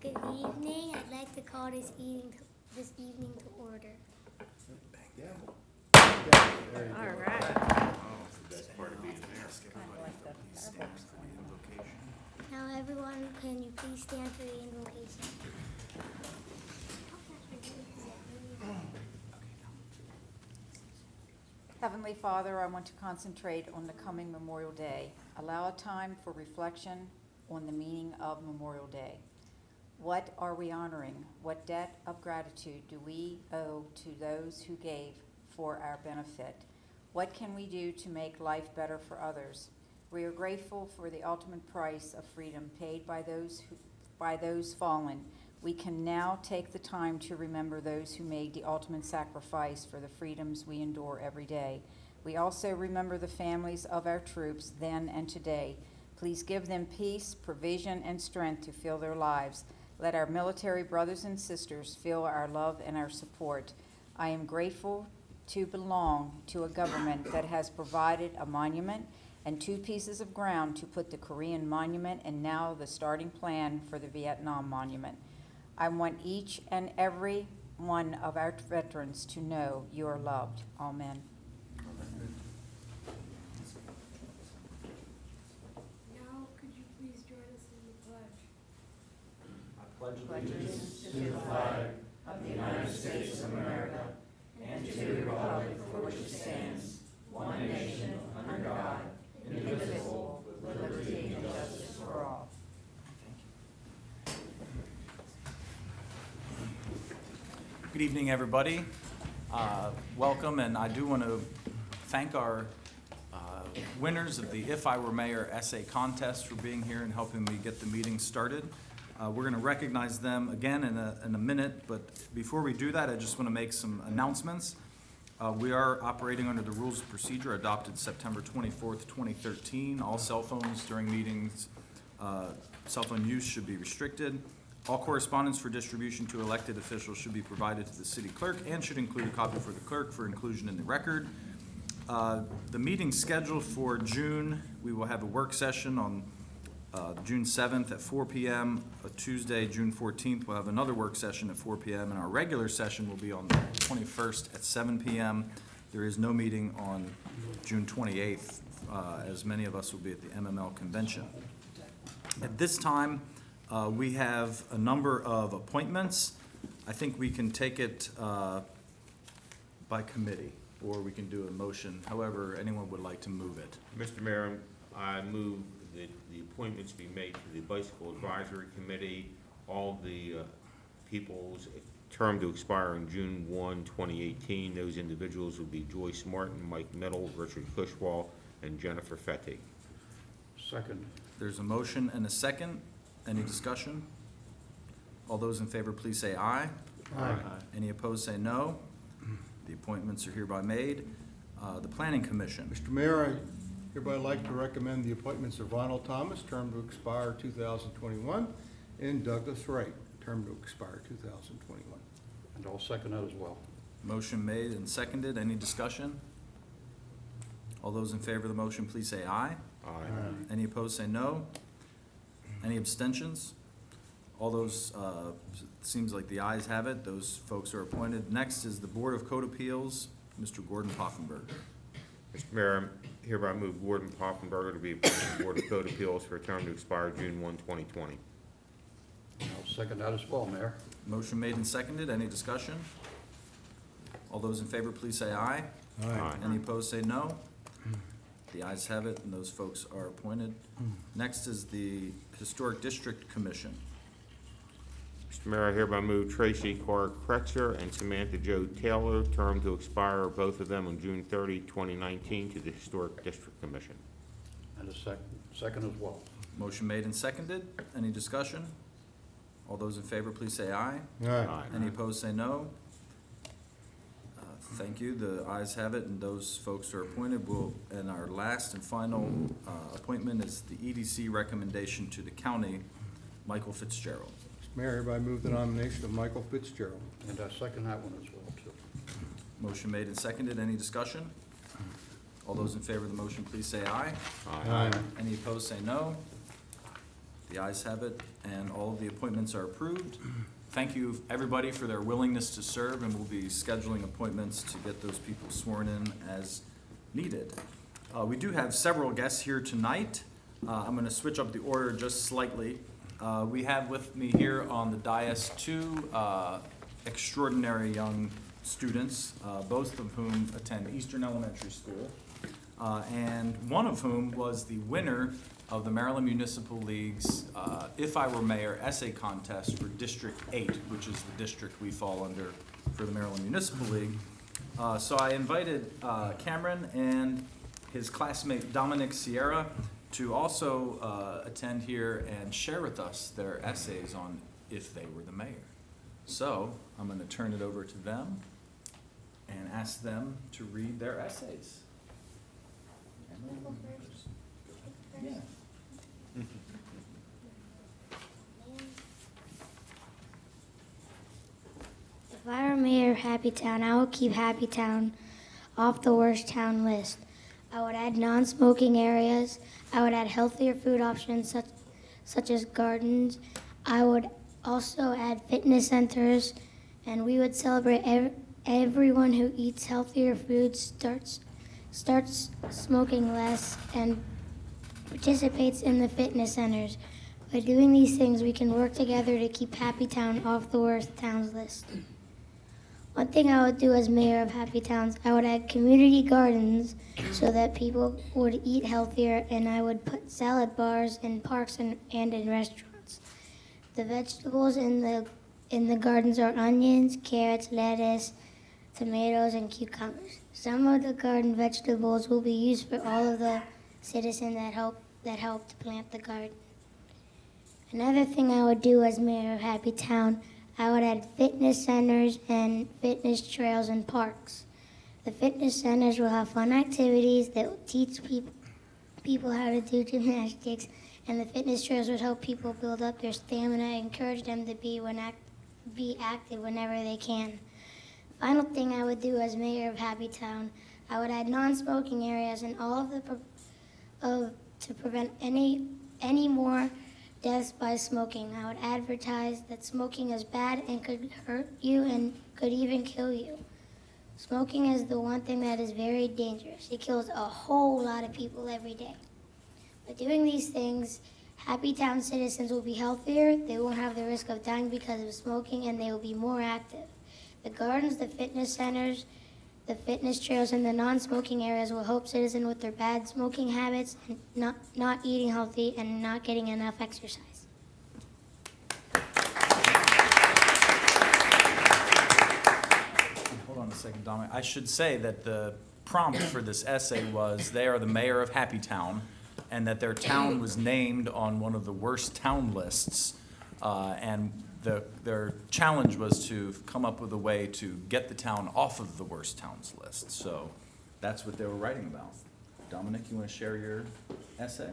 Good evening. I'd like to call this evening to order. All right. That's part of being there. Now, everyone, can you please stand for the invocation? Heavenly Father, I want to concentrate on the coming Memorial Day. Allow a time for reflection on the meaning of Memorial Day. What are we honoring? What debt of gratitude do we owe to those who gave for our benefit? What can we do to make life better for others? We are grateful for the ultimate price of freedom paid by those fallen. We can now take the time to remember those who made the ultimate sacrifice for the freedoms we endure every day. We also remember the families of our troops then and today. Please give them peace, provision, and strength to fill their lives. Let our military brothers and sisters feel our love and our support. I am grateful to belong to a government that has provided a monument and 2 pieces of ground to put the Korean monument and now the starting plan for the Vietnam monument. I want each and every one of our veterans to know you are loved. Amen. Now, could you please join us in the pledge? Pledge allegiance to the flag of the United States of America and to the republic for which it stands, one nation, under God, indivisible, with liberty and justice for all. Good evening, everybody. Welcome, and I do want to thank our winners of the If I Were Mayor essay contest for being here and helping me get the meeting started. We're going to recognize them again in a minute, but before we do that, I just want to make some announcements. We are operating under the rules of procedure adopted September 24th, 2013. All cell phones during meetings, cell phone use should be restricted. All correspondence for distribution to elected officials should be provided to the city clerk and should include a copy for the clerk for inclusion in the record. The meeting scheduled for June, we will have a work session on June 7th at 4 p.m. Tuesday, June 14th, we'll have another work session at 4 p.m. and our regular session will be on the 21st at 7 p.m. There is no meeting on June 28th, as many of us will be at the MML convention. At this time, we have a number of appointments. I think we can take it by committee, or we can do a motion, however anyone would like to move it. Mr. Mayor, I move that the appointments be made to the Bicycle Advisory Committee. All the people's term to expire on June 1, 2018. Those individuals will be Joyce Martin, Mike Middle, Richard Cushwall, and Jennifer Fetty. Second. There's a motion and a second. Any discussion? All those in favor, please say aye. Aye. Any opposed, say no. The appointments are hereby made. The Planning Commission. Mr. Mayor, I hereby like to recommend the appointments of Ronald Thomas, term to expire 2021, and Douglas Wright, term to expire 2021. And I'll second that as well. Motion made and seconded. Any discussion? All those in favor of the motion, please say aye. Aye. Any opposed, say no. Any abstentions? All those, seems like the ayes have it. Those folks are appointed. Next is the Board of Code Appeals, Mr. Gordon Poffenberg. Mr. Mayor, I hereby move Gordon Poffenberger to be appointed to the Board of Code Appeals for a term to expire June 1, 2020. And I'll second that as well, Mayor. Motion made and seconded. Any discussion? All those in favor, please say aye. Aye. Any opposed, say no. The ayes have it, and those folks are appointed. Next is the Historic District Commission. Mr. Mayor, I hereby move Tracy Carr Kretzer and Samantha Jo Taylor, term to expire, both of them on June 30, 2019, to the Historic District Commission. And a second as well. Motion made and seconded. Any discussion? All those in favor, please say aye. Aye. Any opposed, say no. Thank you. The ayes have it, and those folks are appointed. And our last and final appointment is the EDC recommendation to the county, Michael Fitzgerald. Mr. Mayor, I hereby move the nomination of Michael Fitzgerald. And I second that one as well, too. Motion made and seconded. Any discussion? All those in favor of the motion, please say aye. Aye. Any opposed, say no. The ayes have it, and all of the appointments are approved. Thank you, everybody, for their willingness to serve, and we'll be scheduling appointments to get those people sworn in as needed. We do have several guests here tonight. I'm going to switch up the order just slightly. We have with me here on the dais two extraordinary young students, both of whom attend Eastern Elementary School, and one of whom was the winner of the Maryland Municipal League's If I Were Mayor essay contest for District 8, which is the district we fall under for the Maryland Municipal League. So I invited Cameron and his classmate Dominic Sierra to also attend here and share with us their essays on if they were the mayor. So I'm going to turn it over to them and ask them to read their essays. Yeah. If I were mayor of Happytown, I would keep Happytown off the worst town list. I would add non-smoking areas. I would add healthier food options such as gardens. I would also add fitness centers, and we would celebrate everyone who eats healthier foods, starts smoking less, and participates in the fitness centers. By doing these things, we can work together to keep Happytown off the worst towns list. One thing I would do as mayor of Happy Towns, I would add community gardens so that people would eat healthier, and I would put salad bars in parks and in restaurants. The vegetables in the gardens are onions, carrots, lettuce, tomatoes, and cucumbers. Some of the garden vegetables will be used for all of the citizens that helped plant the garden. Another thing I would do as mayor of Happy Town, I would add fitness centers and fitness trails and parks. The fitness centers will have fun activities that will teach people how to do gymnastics, and the fitness trails would help people build up their stamina and encourage them to be active whenever they can. Final thing I would do as mayor of Happy Town, I would add non-smoking areas and all of to prevent any more deaths by smoking. I would advertise that smoking is bad and could hurt you and could even kill you. Smoking is the one thing that is very dangerous. It kills a whole lot of people every day. By doing these things, Happy Town citizens will be healthier, they won't have the risk of dying because of smoking, and they will be more active. The gardens, the fitness centers, the fitness trails, and the non-smoking areas will help citizens with their bad smoking habits and not eating healthy and not getting enough exercise. Hold on a second, Dominic. I should say that the prompt for this essay was they are the mayor of Happytown, and that their town was named on one of the worst town lists, and their challenge was to come up with a way to get the town off of the worst towns list. So that's what they were writing about. Dominic, you want to share your essay?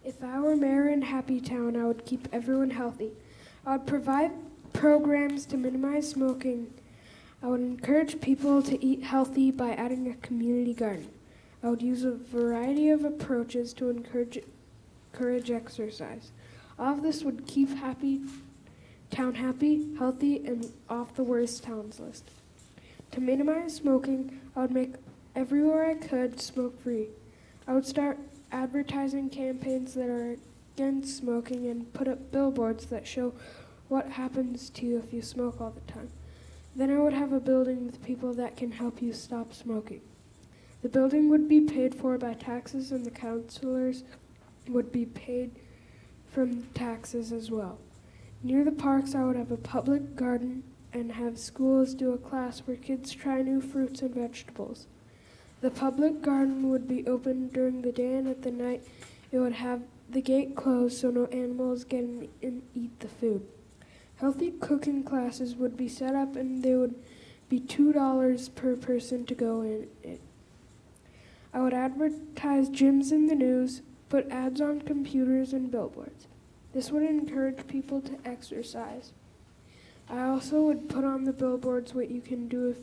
If I were mayor in Happytown, I would keep everyone healthy. I would provide programs to minimize smoking. I would encourage people to eat healthy by adding a community garden. I would use a variety of approaches to encourage exercise. All of this would keep Happytown happy, healthy, and off the worst towns list. To minimize smoking, I would make everywhere I could smoke-free. I would start advertising campaigns that are against smoking and put up billboards that show what happens to you if you smoke all the time. Then I would have a building with people that can help you stop smoking. The building would be paid for by taxes, and the counselors would be paid from taxes as well. Near the parks, I would have a public garden and have schools do a class where kids try new fruits and vegetables. The public garden would be open during the day, and at the night it would have the gate closed so no animals get in and eat the food. Healthy cooking classes would be set up, and they would be $2 per person to go in it. I would advertise gyms in the news, put ads on computers and billboards. This would encourage people to exercise. I also would put on the billboards what you can do if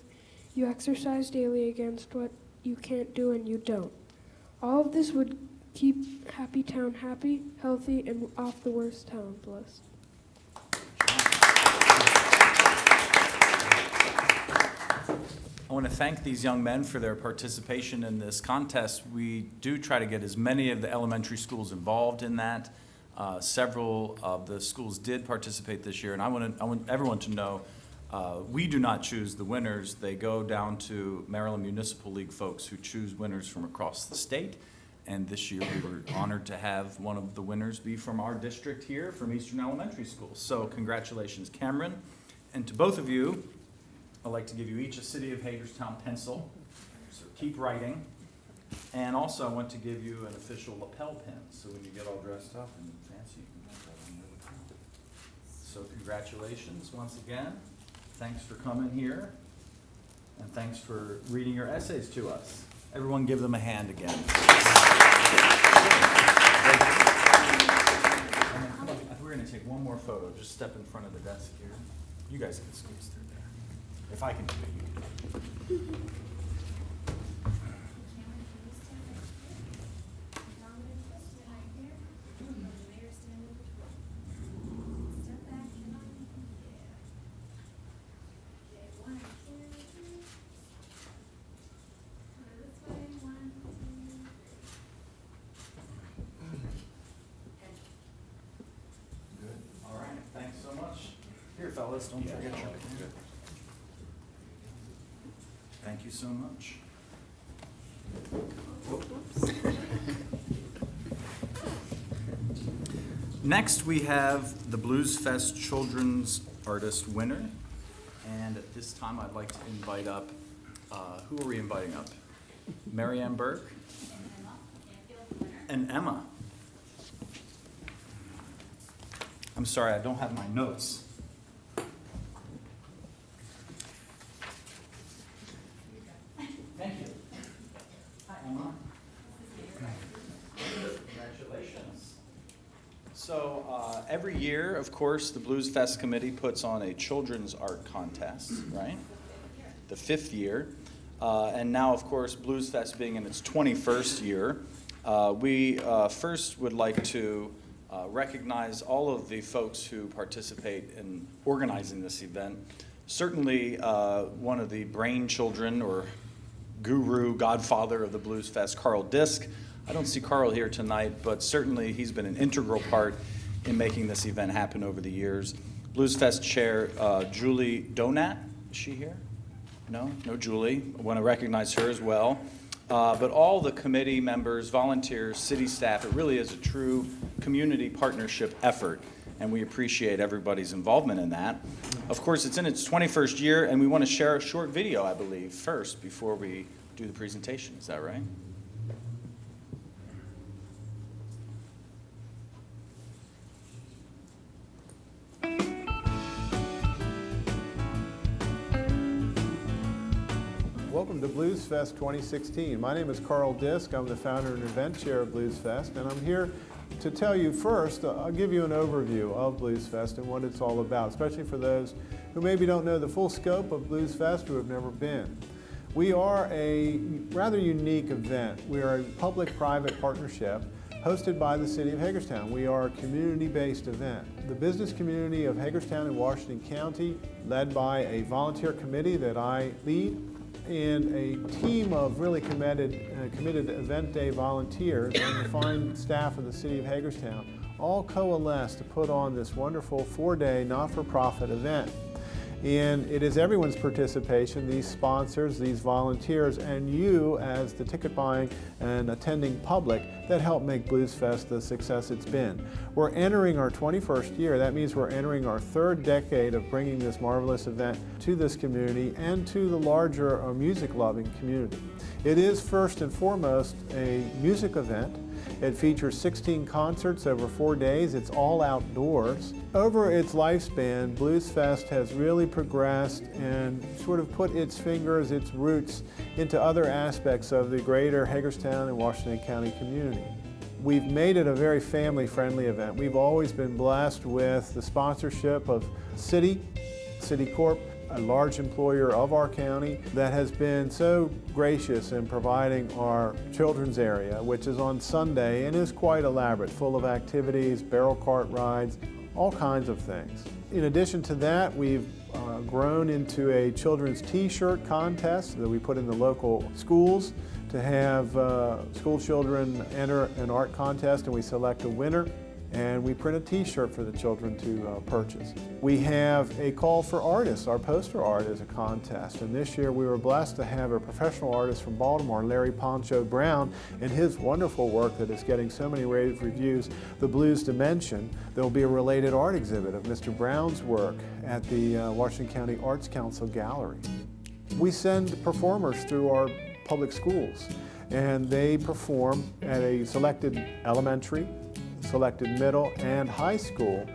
you exercise daily against what you can't do and you don't. All of this would keep Happy Town happy, healthy, and off the worst towns list. I want to thank these young men for their participation in this contest. We do try to get as many of the elementary schools involved in that. Several of the schools did participate this year, and I want everyone to know we do not choose the winners. They go down to Maryland Municipal League folks who choose winners from across the state. And this year we were honored to have one of the winners be from our district here, from Eastern Elementary School. So congratulations, Cameron. And to both of you, I'd like to give you each a City of Hagerstown pencil. So keep writing. And also I want to give you an official lapel pin. So when you get all dressed up and fancy, you can put that on your lapel. So congratulations once again. Thanks for coming here. And thanks for reading your essays to us. Everyone give them a hand again. And then, come on, we're going to take one more photo. Just step in front of the desk here. You guys can squeeze through there. If I can do it, you can do it. Here, fellas, don't forget your pen. Thank you so much. Next, we have the Blues Fest Children's Artist winner. And at this time, I'd like to invite up, who are we inviting up? Marianne Burke? And Emma. I'm sorry, I don't have my notes. Thank you. Hi, Emma. Congratulations. So every year, of course, the Blues Fest Committee puts on a children's art contest, right? The 5th year. And now, of course, Blues Fest being in its 21st year, we first would like to recognize all of the folks who participate in organizing this event. Certainly one of the brain children or guru, godfather of the Blues Fest, Carl Disk. I don't see Carl here tonight, but certainly he's been an integral part in making this event happen over the years. Blues Fest Chair Julie Donat, is she here? No Julie. I want to recognize her as well. But all the committee members, volunteers, city staff, it really is a true community partnership effort, and we appreciate everybody's involvement in that. Of course, it's in its 21st year, and we want to share a short video, I believe, first before we do the presentation. Is that right? Welcome to Blues Fest 2016. My name is Carl Disk. I'm the founder and event chair of Blues Fest, and I'm here to tell you first, I'll give you an overview of Blues Fest and what it's all about, especially for those who maybe don't know the full scope of Blues Fest who have never been. We are a rather unique event. We are a public-private partnership hosted by the City of Hagerstown. We are a community-based event. The business community of Hagerstown and Washington County, led by a volunteer committee that I lead, and a team of really committed event day volunteers and the fine staff of the City of Hagerstown all coalesce to put on this wonderful 4-day not-for-profit event. And it is everyone's participation, these sponsors, these volunteers, and you as the ticket buying and attending public that help make Blues Fest the success it's been. We're entering our 21st year. That means we're entering our 3rd decade of bringing this marvelous event to this community and to the larger music-loving community. It is first and foremost a music event. It features 16 concerts over 4 days. It's all outdoors. Over its lifespan, Blues Fest has really progressed and sort of put its fingers, its roots into other aspects of the greater Hagerstown and Washington County community. We've made it a very family-friendly event. We've always been blessed with the sponsorship of City Corp, a large employer of our county that has been so gracious in providing our children's area, which is on Sunday and is quite elaborate, full of activities, barrel cart rides, all kinds of things. In addition to that, we've grown into a children's t-shirt contest that we put in the local schools to have school children enter an art contest, and we select a winner, and we print a t-shirt for the children to purchase. We have a call for artists. Our poster art is a contest, and this year we were blessed to have a professional artist from Baltimore, Larry Poncho Brown, and his wonderful work that is getting so many rave reviews, The Blues Dimension. There will be a related art exhibit of Mr. Brown's work at the Washington County Arts Council Gallery. We send performers through our public schools, and they perform at a selected elementary, selected middle, and high school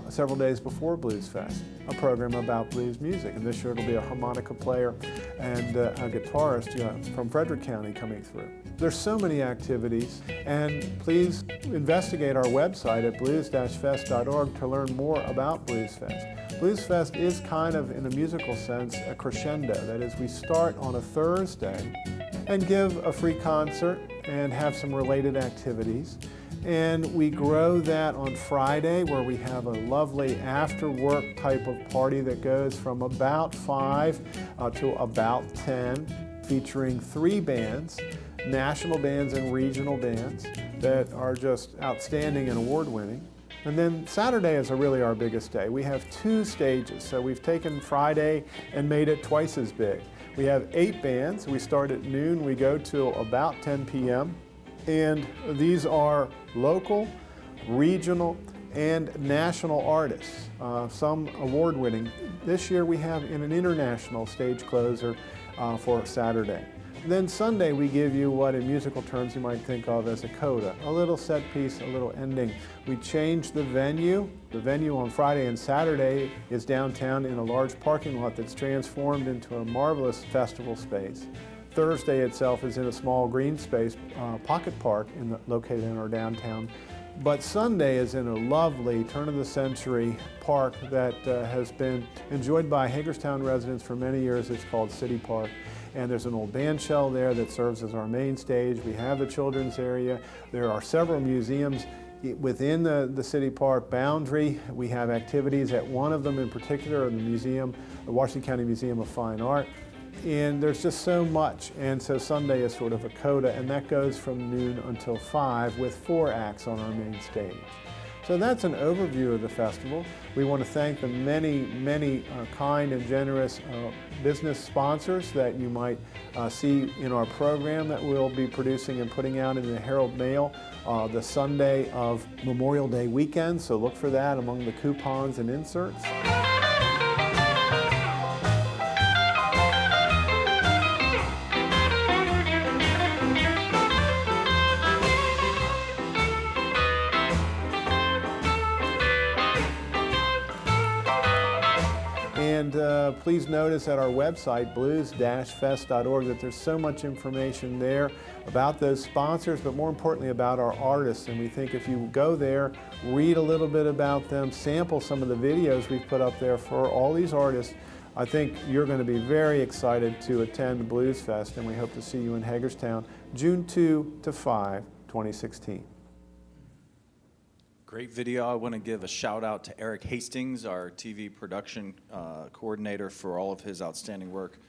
several days before Blues Fest, a program about blues music. And this year it'll be a harmonica player and a guitarist from Frederick County coming through. There's so many activities, and please investigate our website at blues-fest.org to learn more about Blues Fest. Blues Fest is kind of, in a musical sense, a crescendo. That is, we start on a Thursday and give a free concert and have some related activities. And we grow that on Friday, where we have a lovely after-work type of party that goes from about 5 to about 10, featuring 3 bands, national bands and regional bands that are just outstanding and award-winning. And then Saturday is really our biggest day. We have 2 stages, so we've taken Friday and made it twice as big. We have 8 bands. We start at noon, we go till about 10 p.m. And these are local, regional, and national artists, some award-winning. This year we have an international stage closer for Saturday. Then Sunday we give you what in musical terms you might think of as a coda, a little set piece, a little ending. We change the venue. The venue on Friday and Saturday is downtown in a large parking lot that's transformed into a marvelous festival space. Thursday itself is in a small green space, pocket park located in our downtown. But Sunday is in a lovely turn-of-the-century park that has been enjoyed by Hagerstown residents for many years. It's called City Park. And there's an old band shell there that serves as our main stage. We have the children's area. There are several museums within the City Park boundary. We have activities at one of them in particular, the museum, the Washington County Museum of Fine Art. And there's just so much, and so Sunday is sort of a coda, and that goes from noon until 5 with 4 acts on our main stage. So that's an overview of the festival. We want to thank the many kind and generous business sponsors that you might see in our program that we'll be producing and putting out in the Herald Mail the Sunday of Memorial Day weekend, so look for that among the coupons and inserts. And please notice at our website, blues-fest.org, that there's so much information there about those sponsors, but more importantly about our artists. And we think if you go there, read a little bit about them, sample some of the videos we've put up there for all these artists, I think you're going to be very excited to attend Blues Fest, and we hope to see you in Hagerstown, June 2 to 5, 2016. Great video. I want to give a shout out to Eric Hastings, our TV production coordinator, for all of his outstanding work,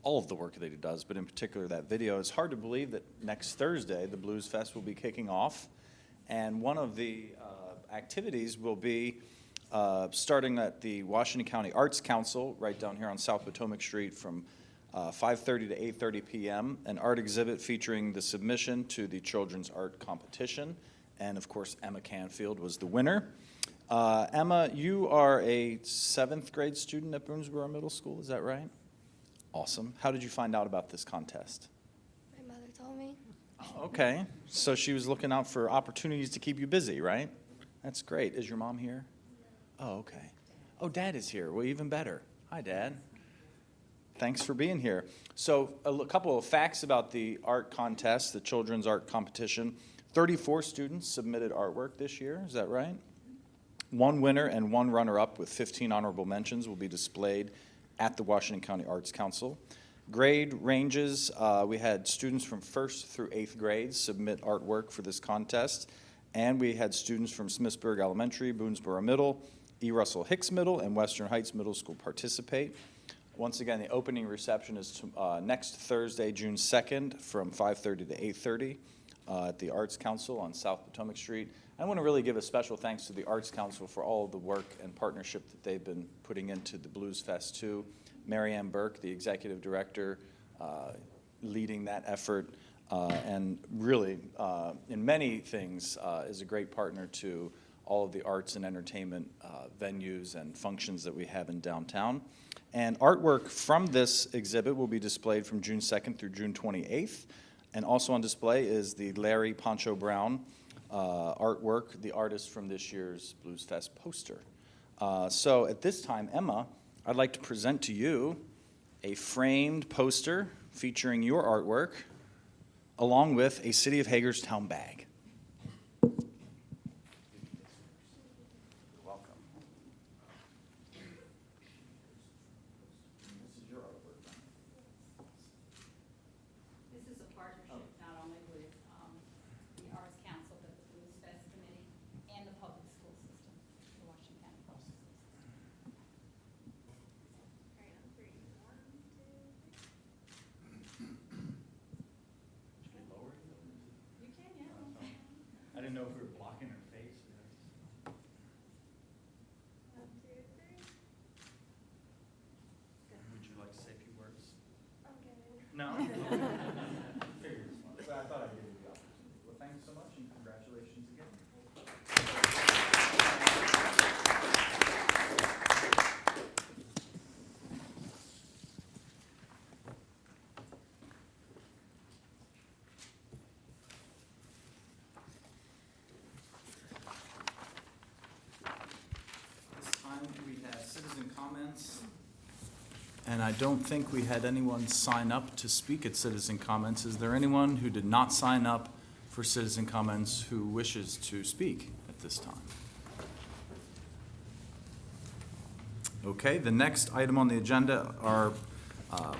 all of the work that he does, but in particular that video. It's hard to believe that next Thursday the Blues Fest will be kicking off, and one of the activities will be starting at the Washington County Arts Council right down here on South Potomac Street from 5:30 to 8:30 p.m., an art exhibit featuring the submission to the Children's Art Competition. And of course, Emma Canfield was the winner. Emma, you are a 7th grade student at Boonesboro Middle School, is that right? Awesome. How did you find out about this contest? My mother told me. Oh, okay, so she was looking out for opportunities to keep you busy, right? That's great. Is your mom here? Oh, okay. Oh, Dad is here. Well, even better. Hi, Dad. Thanks for being here. So a couple of facts about the art contest, the Children's Art Competition. 34 students submitted artwork this year, is that right? 1 winner and 1 runner-up with 15 honorable mentions will be displayed at the Washington County Arts Council. Grade ranges, we had students from 1st through 8th grades submit artwork for this contest, and we had students from Smithsburg Elementary, Boonesboro Middle, E. Russell Hicks Middle, and Western Heights Middle School participate. Once again, the opening reception is next Thursday, June 2nd, from 5:30 to 8:30 at the Arts Council on South Potomac Street. I want to really give a special thanks to the Arts Council for all of the work and partnership that they've been putting into the Blues Fest 2. Mary Ann Burke, the executive director, leading that effort, and really, in many things, is a great partner to all of the arts and entertainment venues and functions that we have in downtown. And artwork from this exhibit will be displayed from June 2nd through June 28th. And also on display is the Larry Poncho Brown artwork, the artist from this year's Blues Fest poster. So at this time, Emma, I'd like to present to you a framed poster featuring your artwork, along with a City of Hagerstown bag. Welcome. This is your artwork. This is a partnership not only with the Arts Council, but the Blues Fest Committee and the public school system, the Washington County Public School System. All right, on 3. 1, 2, 3. You can, yeah. I didn't know if we were blocking her face. 1, 2, 3. Would you like to say a few words? Okay. No? Figured as much. But I thought I'd give you the opportunity. Well, thanks so much, and congratulations again. This time we have citizen comments. And I don't think we had anyone sign up to speak at citizen comments. Is there anyone who did not sign up for citizen comments who wishes to speak at this time? Okay, the next item on the agenda are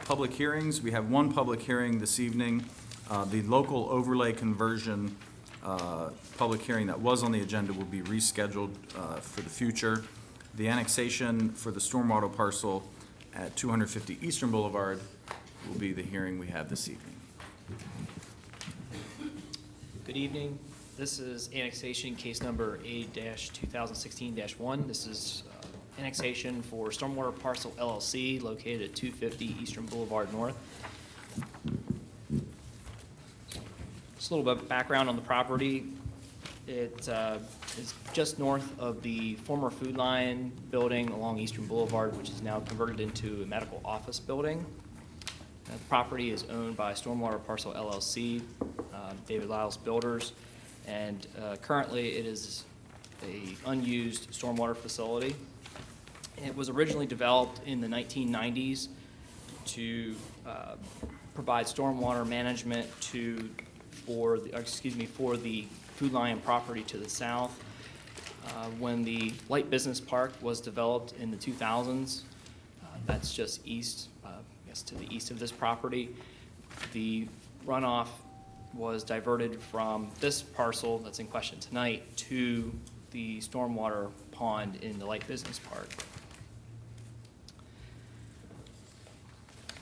public hearings. We have one public hearing this evening. The local overlay conversion public hearing that was on the agenda will be rescheduled for the future. The annexation for the stormwater parcel at 250 Eastern Boulevard will be the hearing we have this evening. Good evening. This is annexation case number A-2016-1. This is annexation for Stormwater Parcel LLC located at 250 Eastern Boulevard North. Just a little bit of background on the property. It is just north of the former Food Line building along Eastern Boulevard, which is now converted into a medical office building. The property is owned by Stormwater Parcel LLC, David Lyles Builders, and currently it is an unused stormwater facility. It was originally developed in the 1990s to provide stormwater management for the Food Line property to the south. When the Light Business Park was developed in the 2000s, that's just east, to the east of this property, the runoff was diverted from this parcel that's in question tonight to the stormwater pond in the Light Business Park.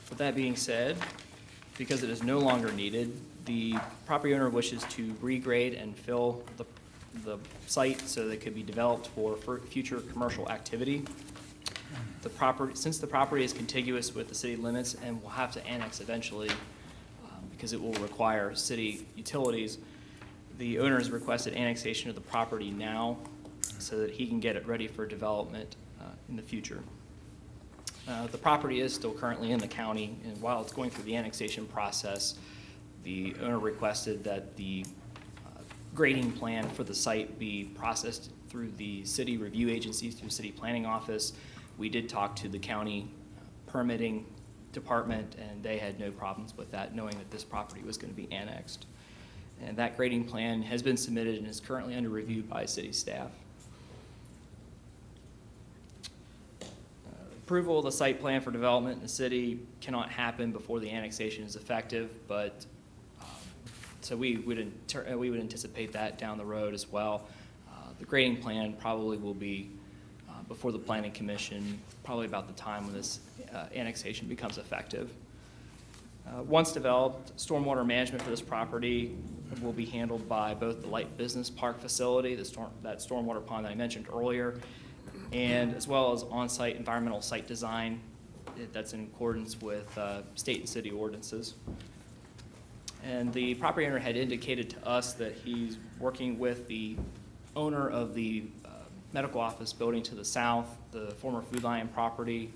With that being said, because it is no longer needed, the property owner wishes to regrade and fill the site so that it could be developed for future commercial activity. Since the property is contiguous with the city limits and will have to annex eventually because it will require city utilities, the owner has requested annexation of the property now so that he can get it ready for development in the future. The property is still currently in the county, and while it's going through the annexation process, the owner requested that the grading plan for the site be processed through the city review agencies, through the city planning office. We did talk to the county permitting department, and they had no problems with that, knowing that this property was going to be annexed. And that grading plan has been submitted and is currently under review by city staff. approval of the site plan for development in the city cannot happen before the annexation is effective, but, so we would anticipate that down the road as well. The grading plan probably will be before the Planning Commission, probably about the time when this annexation becomes effective. Once developed, stormwater management for this property will be handled by both the light business park facility, that stormwater pond that I mentioned earlier, and as well as on-site environmental site design that's in accordance with state and city ordinances. And the property owner had indicated to us that he's working with the owner of the medical office building to the south, the former Food Lion property,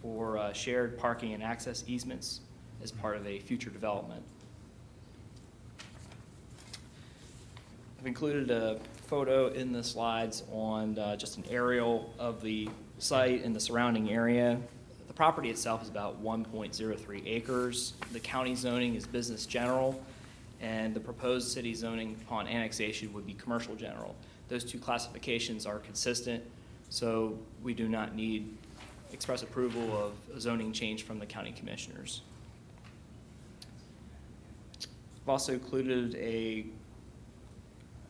for shared parking and access easements as part of a future development. I've included a photo in the slides on just an aerial of the site and the surrounding area. The property itself is about 1.03 acres. The county zoning is business general, and the proposed city zoning upon annexation would be commercial general. Those two classifications are consistent, so we do not need express approval of a zoning change from the county commissioners. I've also included a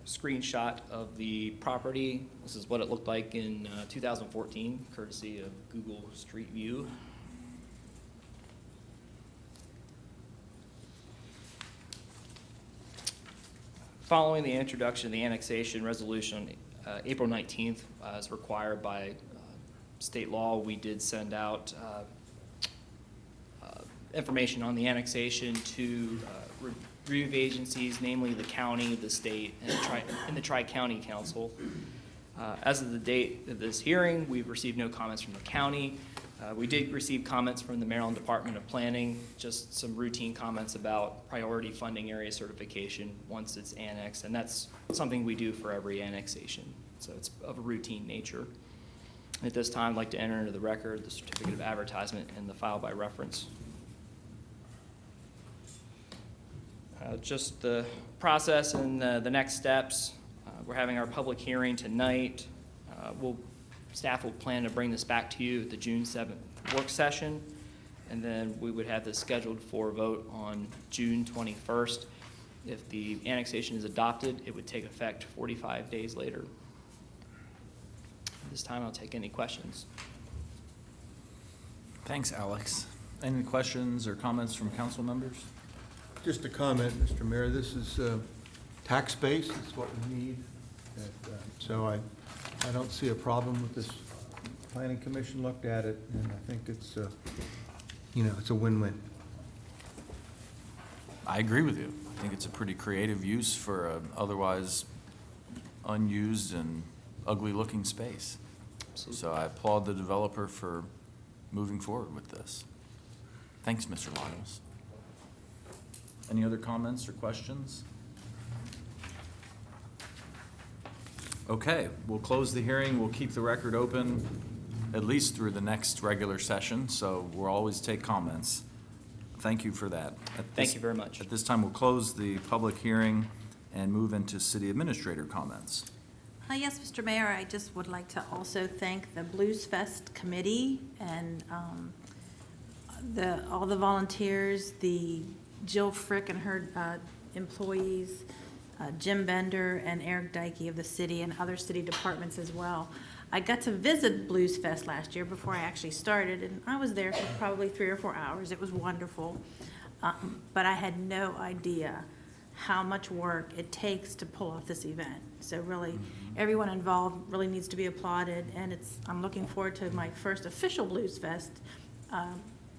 screenshot of the property. This is what it looked like in 2014, courtesy of Google Street View. Following the introduction of the annexation resolution on April 19th, as required by state law, we did send out information on the annexation to review agencies, namely the county, the state, and the Tri-County Council. As of the date of this hearing, we've received no comments from the county. We did receive comments from the Maryland Department of Planning, just some routine comments about priority funding area certification once it's annexed, and that's something we do for every annexation, so it's of a routine nature. At this time, I'd like to enter into the record the certificate of advertisement and the file by reference. Just the process and the next steps. We're having our public hearing tonight. Staff will plan to bring this back to you at the June 7th work session, and then we would have this scheduled for a vote on June 21st. If the annexation is adopted, it would take effect 45 days later. At this time, I'll take any questions. Thanks, Alex. Any questions or comments from council members? Just a comment, Mr. Mayor, this is tax base, it's what we need. So I don't see a problem with this. Planning Commission looked at it, and I think it's, it's a win-win. I agree with you. I think it's a pretty creative use for an otherwise unused and ugly-looking space. So I applaud the developer for moving forward with this. Thanks, Mr. Lyles. Any other comments or questions? Okay, we'll close the hearing. We'll keep the record open at least through the next regular session, so we'll always take comments. Thank you for that. Thank you very much. At this time, we'll close the public hearing and move into city administrator comments. Yes, Mr. Mayor, I just would like to also thank the Blues Fest committee and all the volunteers, the Jill Frick and her employees, Jim Bender and Eric Dykey of the city and other city departments as well. I got to visit Blues Fest last year before I actually started, and I was there for probably 3 or 4 hours. It was wonderful, but I had no idea how much work it takes to pull off this event. So really, everyone involved really needs to be applauded, and I'm looking forward to my first official Blues Fest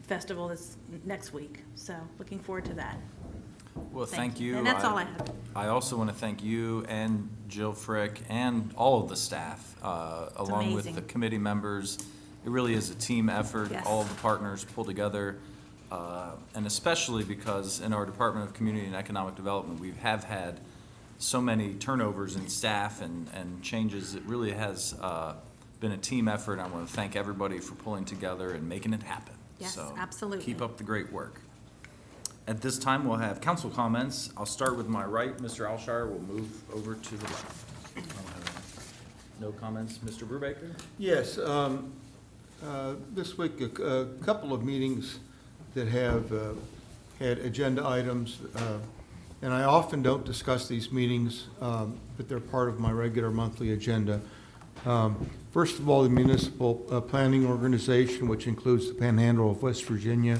festival this next week. So looking forward to that. Well, thank you. And that's all I have. I also want to thank you and Jill Frick and all of the staff, along with amazing. the committee members. It really is a team effort. Yes. All of the partners pull together, and especially because in our Department of Community and Economic Development, we have had so many turnovers in staff and changes. It really has been a team effort. I want to thank everybody for pulling together and making it happen. Yes, So absolutely. keep up the great work. At this time, we'll have council comments. I'll start with my right. Mr. Alshire will move over to the left. No comments. Mr. Brubaker? Yes, This week, a couple of meetings that have had agenda items, and I often don't discuss these meetings, but they're part of my regular monthly agenda. First of all, the Municipal Planning Organization, which includes the Panhandle of West Virginia,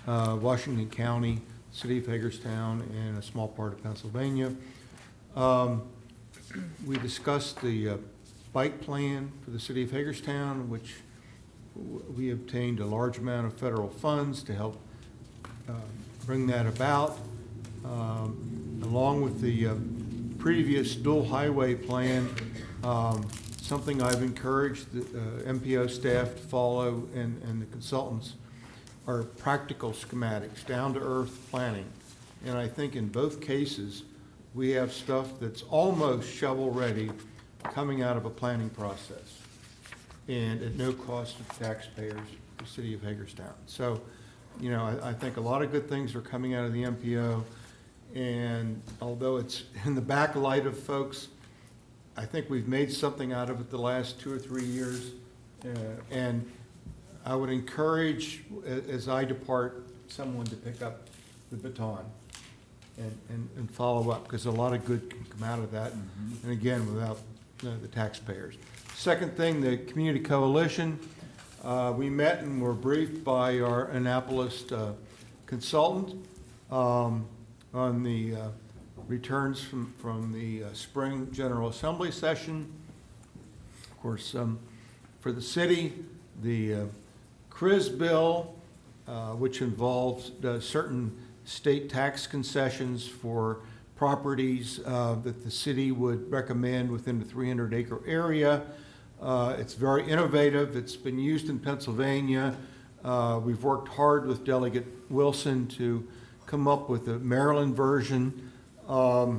Washington County, City of Hagerstown, and a small part of Pennsylvania. We discussed the bike plan for the City of Hagerstown, which we obtained a large amount of federal funds to help bring that about, along with the previous dual highway plan. Something I've encouraged the MPO staff to follow and the consultants are practical schematics, down-to-earth planning. And I think in both cases, we have stuff that's almost shovel-ready coming out of a planning process and at no cost to taxpayers, the City of Hagerstown. So, you know, I think a lot of good things are coming out of the MPO, and although it's in the backlight of folks, I think we've made something out of it the last 2 or 3 years, and I would encourage, as I depart, someone to pick up the baton and follow up, because a lot of good can come out of that, and again, without the taxpayers. Second thing, the Community Coalition. We met and were briefed by our Annapolis consultant on the returns from the spring General Assembly session. Of course, for the city, the CRIS bill, which involves certain state tax concessions for properties that the city would recommend within the 300-acre area. It's very innovative. It's been used in Pennsylvania. We've worked hard with Delegate Wilson to come up with a Maryland version. A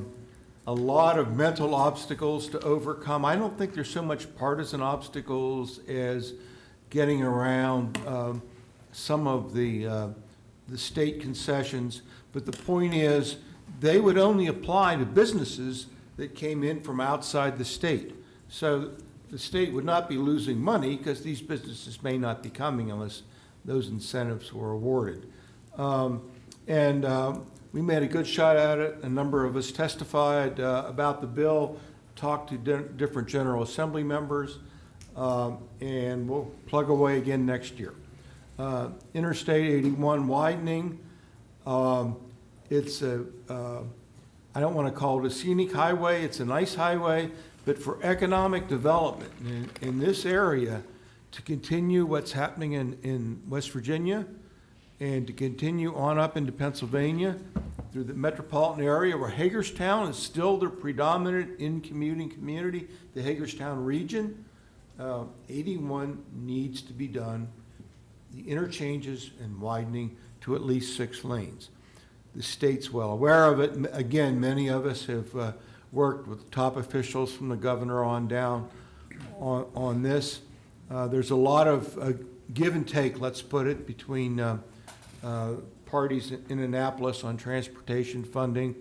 lot of mental obstacles to overcome. I don't think there's so much partisan obstacles as getting around some of the state concessions, but the point is they would only apply to businesses that came in from outside the state. So the state would not be losing money because these businesses may not be coming unless those incentives were awarded. We made a good shot at it. A number of us testified about the bill, talked to different General Assembly members, and we'll plug away again next year. Interstate 81 widening. It's a, I don't want to call it a scenic highway, it's a nice highway, but for economic development in this area, to continue what's happening in West Virginia and to continue on up into Pennsylvania through the metropolitan area where Hagerstown is still the predominant in-commuting community, the Hagerstown region, 81 needs to be done, the interchanges and widening to at least 6 lanes. The state's well aware of it. Again, many of us have worked with top officials from the governor on down on this. There's a lot of give and take, let's put it, between parties in Annapolis on transportation funding,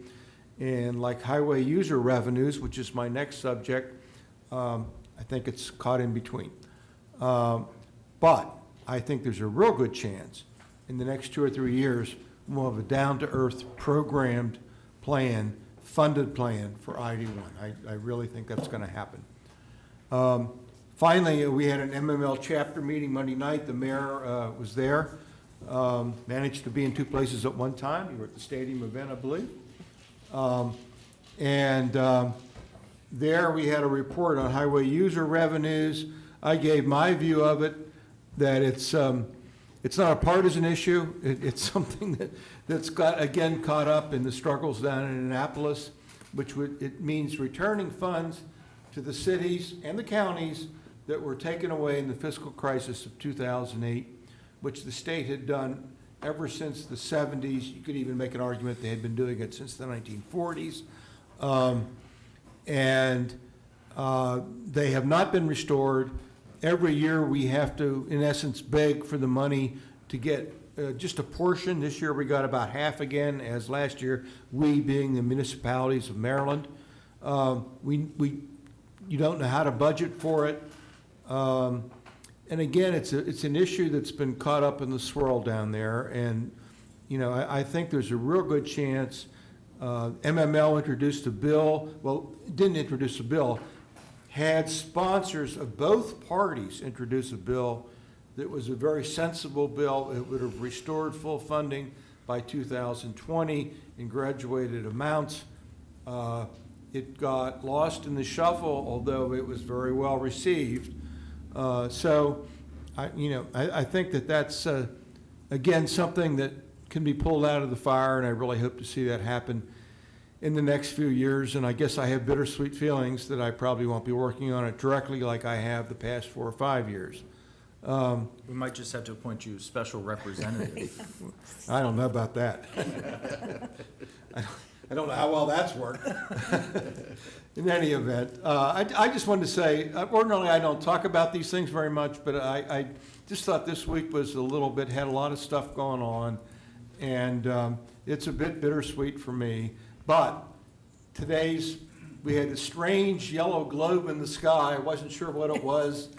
and like highway user revenues, which is my next subject, I think it's caught in between. But I think there's a real good chance in the next 2 or 3 years we'll have a down-to-earth programmed plan, funded plan for ID1. I really think that's going to happen. Finally, we had an MML chapter meeting Monday night. The mayor was there. Managed to be in 2 places at one time. You were at the stadium event, I believe. There we had a report on highway user revenues. I gave my view of it, that it's not a partisan issue. It's something that's got, again, caught up in the struggles down in Annapolis, which it means returning funds to the cities and the counties that were taken away in the fiscal crisis of 2008, which the state had done ever since the 70s. You could even make an argument they had been doing it since the 1940s. They have not been restored. Every year we have to, in essence, beg for the money to get just a portion. This year we got about half again, as last year, we being the municipalities of Maryland. You don't know how to budget for it. and again, it's an issue that's been caught up in the swirl down there, and, you know, I think there's a real good chance, MML introduced a bill, well, didn't introduce a bill, had sponsors of both parties introduce a bill that was a very sensible bill. It would have restored full funding by 2020 in graduated amounts. It got lost in the shuffle, although it was very well received. So, I think that that's, again, something that can be pulled out of the fire, and I really hope to see that happen in the next few years. And I guess I have bittersweet feelings that I probably won't be working on it directly like I have the past 4 or 5 years. We might just have to appoint you special representative. I don't know about that. I don't know how well that's worked. In any event, I just wanted to say, ordinarily I don't talk about these things very much, but I just thought this week was a little bit, had a lot of stuff going on, and it's a bit bittersweet for me. But we had a strange yellow globe in the sky. I wasn't sure what it was.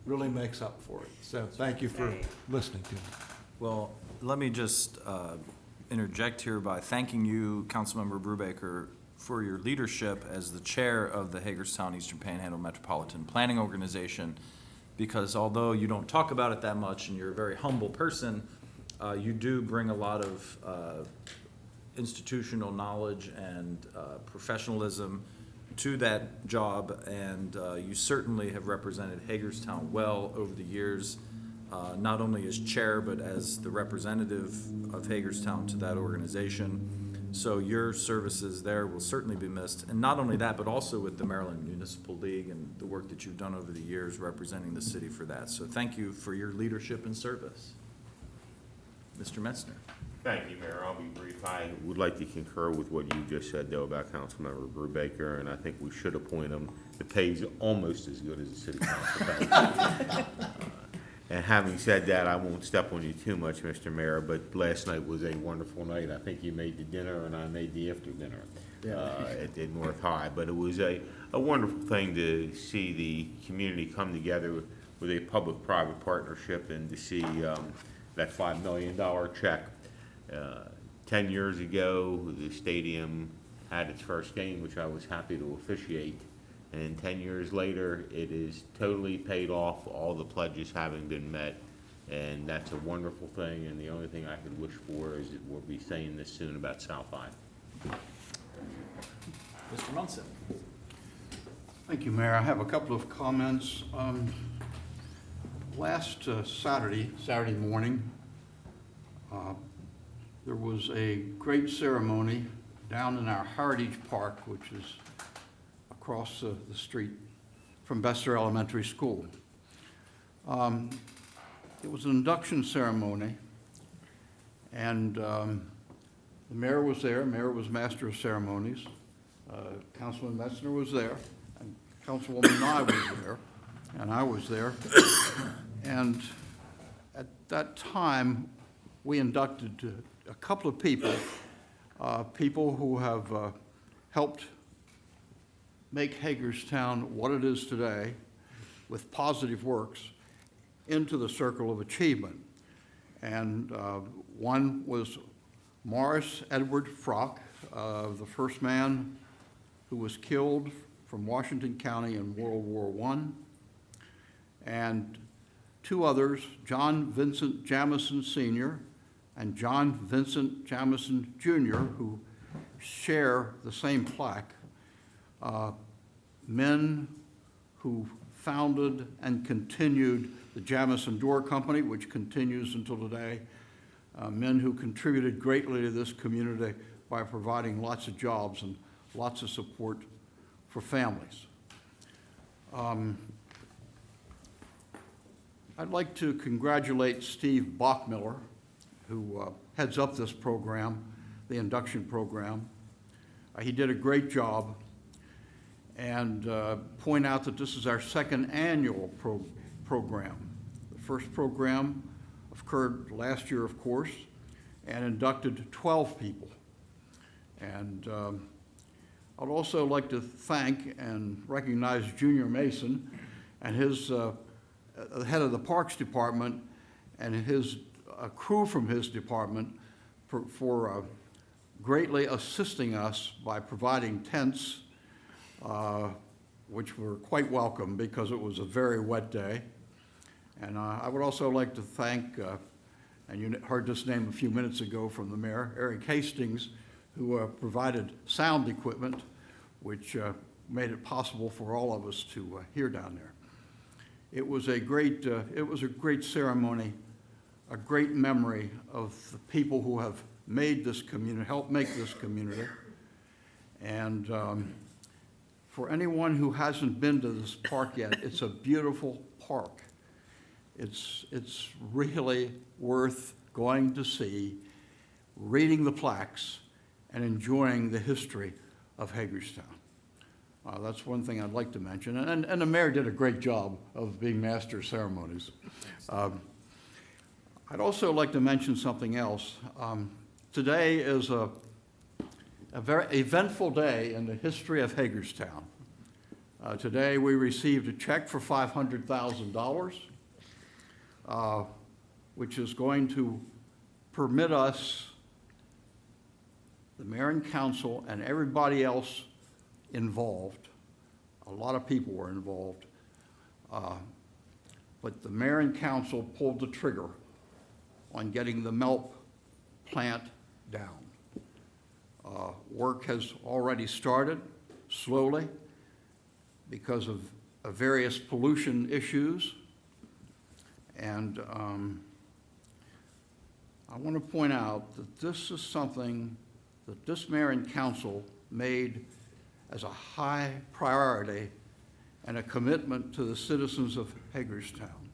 Really makes up for it. So thank you for listening to me. Well, let me just interject here by thanking you, Councilmember Brubaker, for your leadership as the chair of the Hagerstown Eastern Panhandle Metropolitan Planning Organization, because although you don't talk about it that much and you're a very humble person, you do bring a lot of institutional knowledge and professionalism to that job, and you certainly have represented Hagerstown well over the years, not only as chair, but as the representative of Hagerstown to that organization. So your services there will certainly be missed. And not only that, but also with the Maryland Municipal League and the work that you've done over the years representing the city for that. So thank you for your leadership and service. Mr. Metzner. Thank you, Mayor. I'll be brief. I would like to concur with what you just said, though, about Councilmember Brubaker, and I think we should appoint him. The pay's almost as good as the city council pay. And having said that, I won't step on you too much, Mr. Mayor, but last night was a wonderful night. I think you made the dinner and I made the after dinner at North High. But it was a wonderful thing to see the community come together with a public-private partnership and to see that $5 million check. 10 years ago, the stadium had its first game, which I was happy to officiate. And 10 years later, it is totally paid off, all the pledges having been met. And that's a wonderful thing, and the only thing I could wish for is that we'll be saying this soon about South High. Mr. Munson. Thank you, Mayor. I have a couple of comments. Last Saturday morning, there was a great ceremony down in our Heritage Park, which is across the street from Bester Elementary School. It was an induction ceremony, and the mayor was there. Mayor was master of ceremonies. Councilman Metzner was there, and Councilwoman Nye was there, and I was there. And at that time, we inducted a couple of people, people who have helped make Hagerstown what it is today with positive works into the circle of achievement. And one was Morris Edward Frock, the first man who was killed from Washington County in World War I. And two others, John Vincent Jamison Sr. and John Vincent Jamison Jr., who share the same plaque. Men who founded and continued the Jamison Door Company, which continues until today. Men who contributed greatly to this community by providing lots of jobs and lots of support for families. I'd like to congratulate Steve Bachmiller, who heads up this program, the induction program. He did a great job, and point out that this is our second annual program. The first program occurred last year, of course, and inducted 12 people. And I'd also like to thank and recognize Junior Mason and his the head of the Parks Department and his crew from his department for greatly assisting us by providing tents, which were quite welcome because it was a very wet day. And I would also like to thank, and you heard this name a few minutes ago from the mayor, Eric Hastings, who provided sound equipment, which made it possible for all of us to hear down there. It was a great ceremony, a great memory of the people who have made this community, helped make this community. And for anyone who hasn't been to this park yet, it's a beautiful park. It's really worth going to see, reading the plaques, and enjoying the history of Hagerstown. That's one thing I'd like to mention. And the mayor did a great job of being master of ceremonies. I'd also like to mention something else. Today is a very eventful day in the history of Hagerstown. Today we received a check for $500,000, which is going to permit us, the mayor and council, and everybody else involved. A lot of people were involved. But the mayor and council pulled the trigger on getting the MILP plant down. Work has already started slowly because of various pollution issues. And I want to point out that this is something that this mayor and council made as a high priority and a commitment to the citizens of Hagerstown,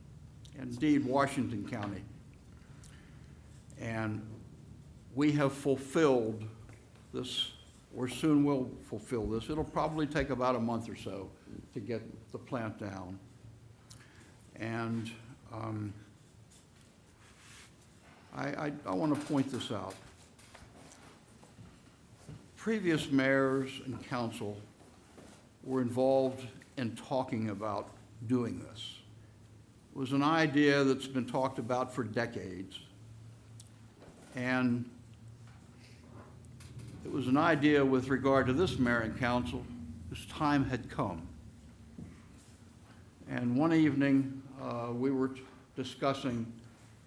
indeed Washington County. And we have fulfilled this, or soon will fulfill this. It'll probably take about a month or so to get the plant down. And I want to point this out. Previous mayors and council were involved in talking about doing this. It was an idea that's been talked about for decades. And it was an idea with regard to this mayor and council whose time had come. And one evening, we were discussing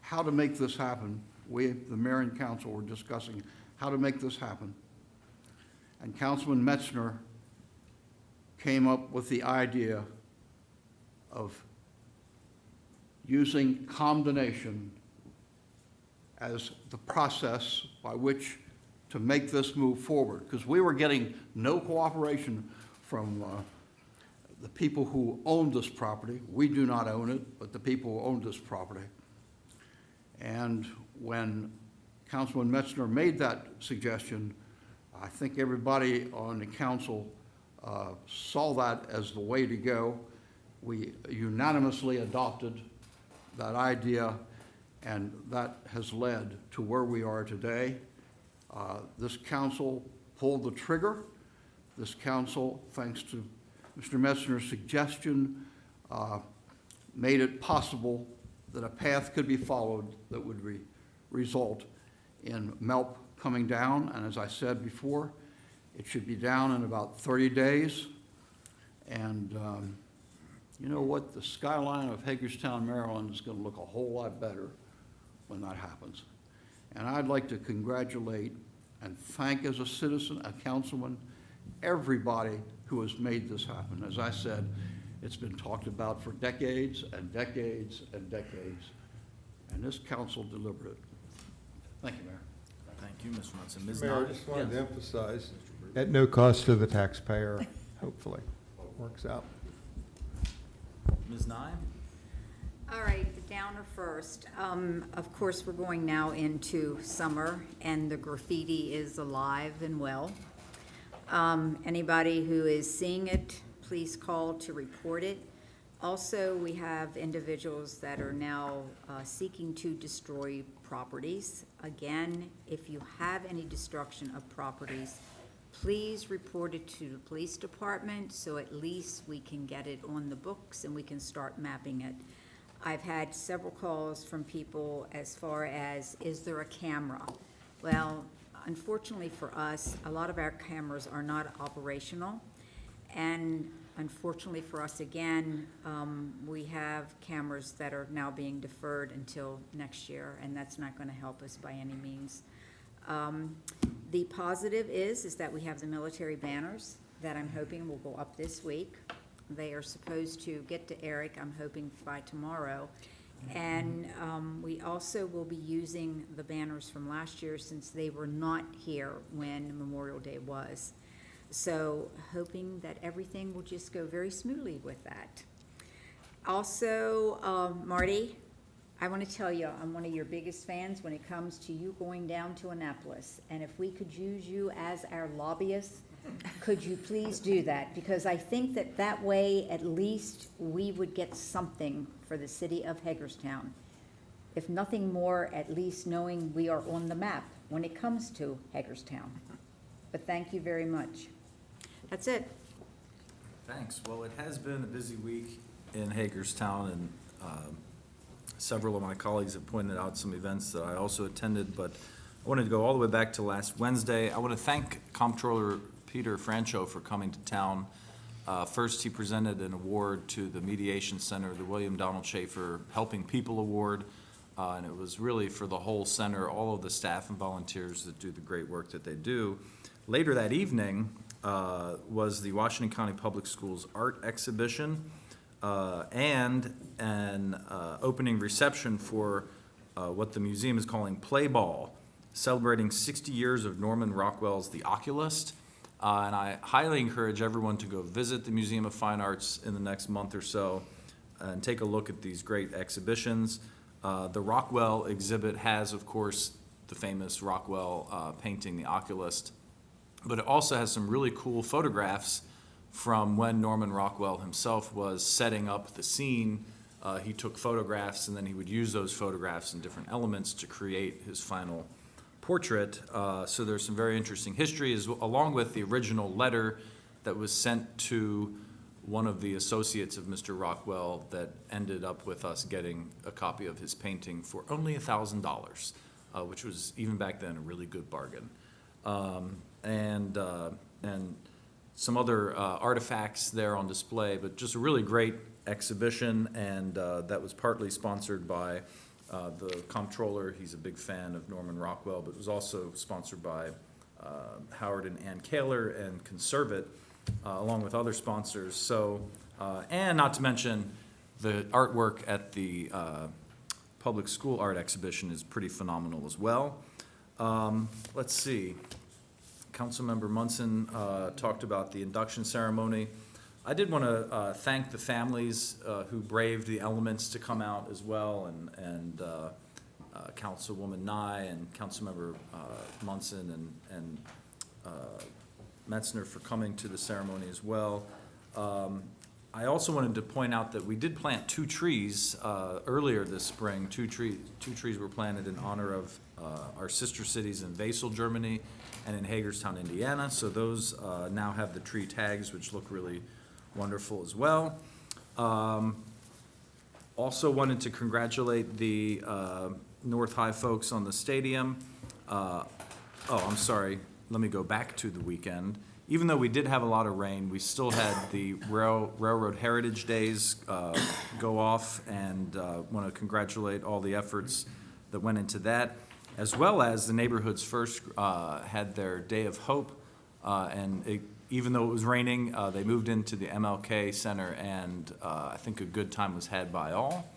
how to make this happen. We, the mayor and council, were discussing how to make this happen. And Councilman Metzner came up with the idea of using condemnation as the process by which to make this move forward, because we were getting no cooperation from the people who owned this property. We do not own it, but the people who owned this property. And when Councilman Metzner made that suggestion, I think everybody on the council saw that as the way to go. We unanimously adopted that idea, and that has led to where we are today. This council pulled the trigger. This council, thanks to Mr. Metzner's suggestion, made it possible that a path could be followed that would result in MILP coming down. And as I said before, it should be down in about 30 days. And you know what? The skyline of Hagerstown, Maryland is going to look a whole lot better when that happens. And I'd like to congratulate and thank, as a citizen, a councilman, everybody who has made this happen. As I said, it's been talked about for decades and decades and decades, and this council delivered it. Thank you, Mayor. Thank you, Mr. Munson. Ms. Mayor, I Nye? just wanted to Yes. emphasize, at no cost to the taxpayer, hopefully, works out. Ms. Nye? All right, the downer first. Of course, we're going now into summer, and the graffiti is alive and well. Anybody who is seeing it, please call to report it. Also, we have individuals that are now seeking to destroy properties. Again, if you have any destruction of properties, please report it to the police department so at least we can get it on the books and we can start mapping it. I've had several calls from people as far as, is there a camera? Well, unfortunately for us, a lot of our cameras are not operational. And unfortunately for us, again, we have cameras that are now being deferred until next year, and that's not going to help us by any means. The positive is that we have the military banners that I'm hoping will go up this week. They are supposed to get to Eric, I'm hoping by tomorrow. And we also will be using the banners from last year since they were not here when Memorial Day was. So hoping that everything will just go very smoothly with that. Also, Marty, I want to tell you, I'm one of your biggest fans when it comes to you going down to Annapolis. And if we could use you as our lobbyist, could you please do that? Because I think that that way, at least, we would get something for the city of Hagerstown. If nothing more, at least knowing we are on the map when it comes to Hagerstown. But thank you very much. That's it. Thanks. Well, it has been a busy week in Hagerstown, and several of my colleagues have pointed out some events that I also attended, but I wanted to go all the way back to last Wednesday. I want to thank Comptroller Peter Francho for coming to town. First, he presented an award to the Mediation Center, the William Donald Schaefer Helping People Award, and it was really for the whole center, all of the staff and volunteers that do the great work that they do. Later that evening was the Washington County Public Schools art exhibition and an opening reception for what the museum is calling Play Ball, celebrating 60 years of Norman Rockwell's The Oculist. And I highly encourage everyone to go visit the Museum of Fine Arts in the next month or so and take a look at these great exhibitions. The Rockwell exhibit has, of course, the famous Rockwell painting, The Oculist, but it also has some really cool photographs from when Norman Rockwell himself was setting up the scene. He took photographs, and then he would use those photographs and different elements to create his final portrait. So there's some very interesting history, along with the original letter that was sent to one of the associates of Mr. Rockwell that ended up with us getting a copy of his painting for only $1,000, which was, even back then, a really good bargain. And some other artifacts there on display, but just a really great exhibition, and that was partly sponsored by the comptroller. He's a big fan of Norman Rockwell, but it was also sponsored by Howard and Ann Kaler and Conservate, along with other sponsors. So, and not to mention, the artwork at the public school art exhibition is pretty phenomenal as well. Let's see. Councilmember Munson talked about the induction ceremony. I did want to thank the families who braved the elements to come out as well, and Councilwoman Nye and Councilmember Munson and Metzner for coming to the ceremony as well. I also wanted to point out that we did plant 2 trees earlier this spring. Two trees were planted in honor of our sister cities in Basel, Germany, and in Hagerstown, Indiana. So those now have the tree tags, which look really wonderful as well. Also wanted to congratulate the North High folks on the stadium. I'm sorry, let me go back to the weekend. Even though we did have a lot of rain, we still had the Railroad Heritage Days go off, and want to congratulate all the efforts that went into that, as well as the Neighborhoods First had their Day of Hope, and even though it was raining, they moved into the MLK Center, and I think a good time was had by all.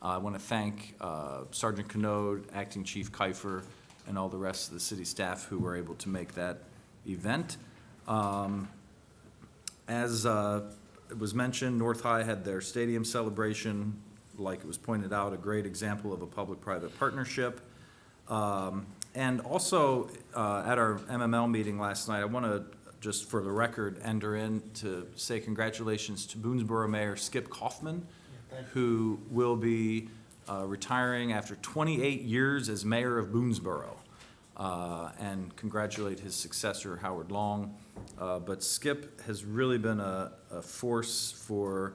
I want to thank Sergeant Canode, Acting Chief Kiefer, and all the rest of the city staff who were able to make that event. As it was mentioned, North High had their stadium celebration, like it was pointed out, a great example of a public-private partnership. And also, at our MML meeting last night, I want to, just for the record, enter in to say congratulations to Boonesboro Mayor Skip Kaufman, who will be retiring after 28 years as mayor of Boonesboro, and congratulate his successor, Howard Long. But Skip has really been a force for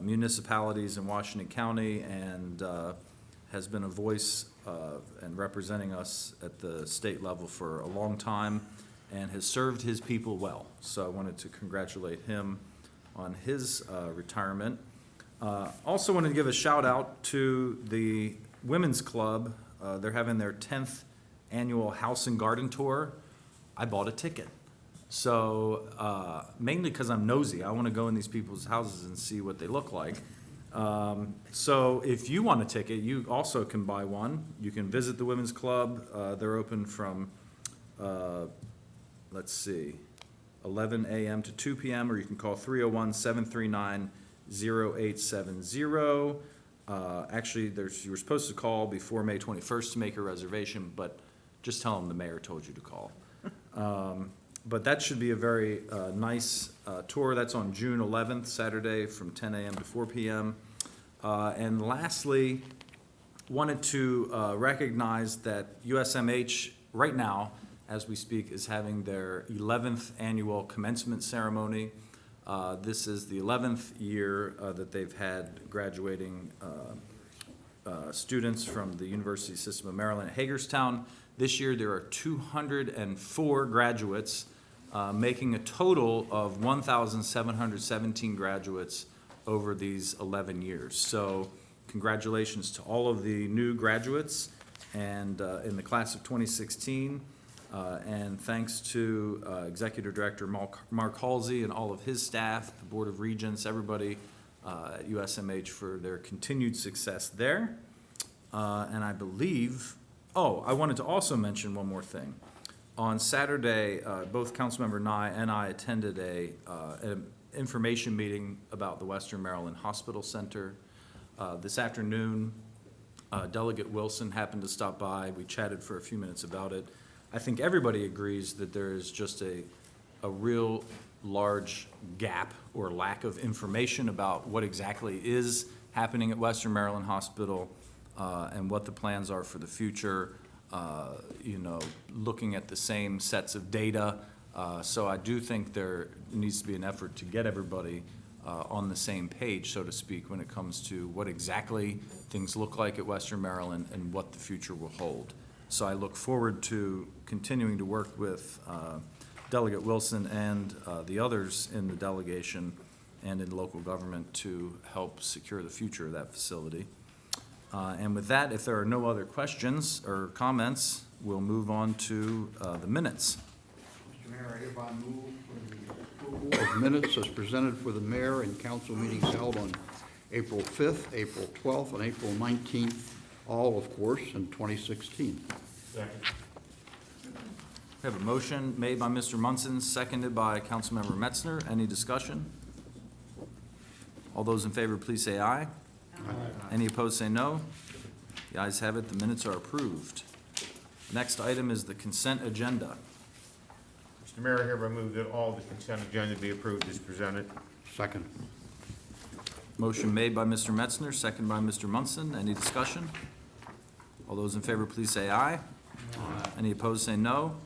municipalities in Washington County and has been a voice and representing us at the state level for a long time and has served his people well. So I wanted to congratulate him on his retirement. Also wanted to give a shout out to the Women's Club. They're having their 10th annual House and Garden Tour. I bought a ticket. So mainly because I'm nosy. I want to go in these people's houses and see what they look like. So if you want a ticket, you also can buy one. You can visit the Women's Club. They're open from, let's see, 11 a.m. to 2 p.m., or you can call 301-739-0870. Actually, you were supposed to call before May 21st to make a reservation, but just tell them the mayor told you to call. But that should be a very nice tour. That's on June 11th, Saturday, from 10 a.m. to 4 p.m. And lastly, wanted to recognize that USMH, right now, as we speak, is having their 11th annual commencement ceremony. This is the 11th year that they've had graduating students from the University System of Maryland at Hagerstown. This year, there are 204 graduates, making a total of 1,717 graduates over these 11 years. So congratulations to all of the new graduates and in the class of 2016. And thanks to Executive Director Mark Halsey and all of his staff, the Board of Regents, everybody at USMH for their continued success there. And I believe, I wanted to also mention one more thing. On Saturday, both Councilmember Nye and I attended an information meeting about the Western Maryland Hospital Center. This afternoon, Delegate Wilson happened to stop by. We chatted for a few minutes about it. I think everybody agrees that there is just a real large gap or lack of information about what exactly is happening at Western Maryland Hospital and what the plans are for the future, looking at the same sets of data. So I do think there needs to be an effort to get everybody on the same page, so to speak, when it comes to what exactly things look like at Western Maryland and what the future will hold. So I look forward to continuing to work with Delegate Wilson and the others in the delegation and in local government to help secure the future of that facility. And with that, if there are no other questions or comments, we'll move on to the minutes. Mr. Mayor, I hereby move for the approval of minutes as presented for the mayor and council meetings held on April 5th, April 12th, and April 19th, all, of course, in 2016. Second. We have a motion made by Mr. Munson, seconded by Councilmember Metzner. Any discussion? All those in favor, please say aye. Aye. Any opposed, say no. The ayes have it. The minutes are approved. Next item is the consent agenda. Mr. Mayor, I hereby move that all the consent agenda be approved as presented. Second. Motion made by Mr. Metzner, seconded by Mr. Munson. Any discussion? All those in favor, please say aye. Aye. Any opposed, say no.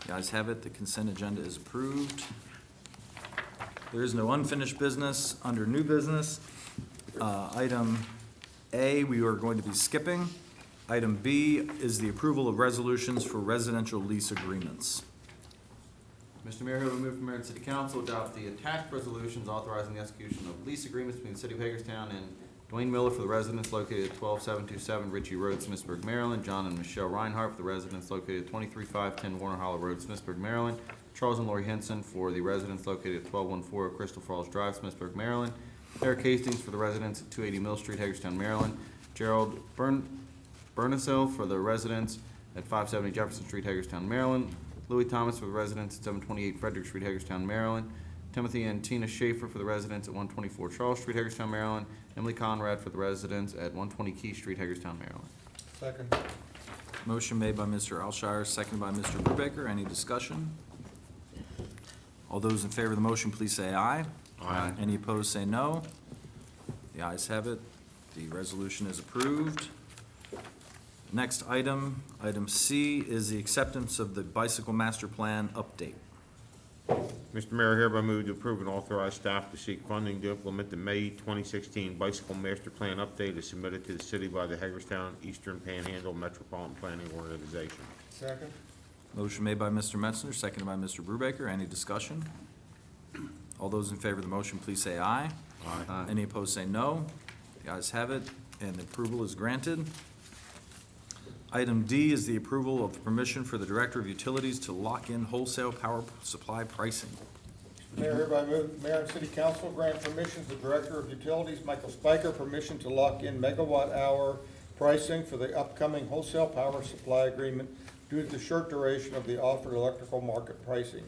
The ayes have it. The consent agenda is approved. There is no unfinished business. Under new business, item A, we are going to be skipping. Item B is the approval of resolutions for residential lease agreements. Mr. Mayor, I move for Mayor and City Council adopt the attached resolutions authorizing the execution of lease agreements between the City of Hagerstown and Dwayne Miller for the residents located at 12727 Ritchie Road, Smithsburg, Maryland. John and Michelle Reinhardt for the residents located at 23510 Warner Hollow Road, Smithsburg, Maryland. Charles and Lori Henson for the residents located at 1214 Crystal Falls Drive, Smithsburg, Maryland. Eric Hastings for the residents at 280 Mill Street, Hagerstown, Maryland. Gerald Burnissel for the residents at 570 Jefferson Street, Hagerstown, Maryland. Louis Thomas for the residents at 728 Frederick Street, Hagerstown, Maryland. Timothy and Tina Schaefer for the residents at 124 Charles Street, Hagerstown, Maryland. Emily Conrad for the residents at 120 Key Street, Hagerstown, Maryland. Second. Motion made by Mr. Alshire, seconded by Mr. Brubaker. Any discussion? All those in favor of the motion, please say aye. Aye. Any opposed, say no. The ayes have it. The resolution is approved. Next item, item C, is the acceptance of the Bicycle Master Plan update. Mr. Mayor, hereby move to approve and authorize staff to seek funding to implement the May 2016 Bicycle Master Plan update as submitted to the city by the Hagerstown Eastern Panhandle Metropolitan Planning Organization. Second. Motion made by Mr. Metzner, seconded by Mr. Brubaker. Any discussion? All those in favor of the motion, please say aye. Aye. Any opposed, say no. The ayes have it, and the approval is granted. Item D is the approval of permission for the Director of Utilities to lock in wholesale power supply pricing. Mayor, hereby move Mayor and City Council grant permission to the Director of Utilities, Michael Spiker, permission to lock in megawatt hour pricing for the upcoming wholesale power supply agreement due to the short duration of the offered electrical market pricing.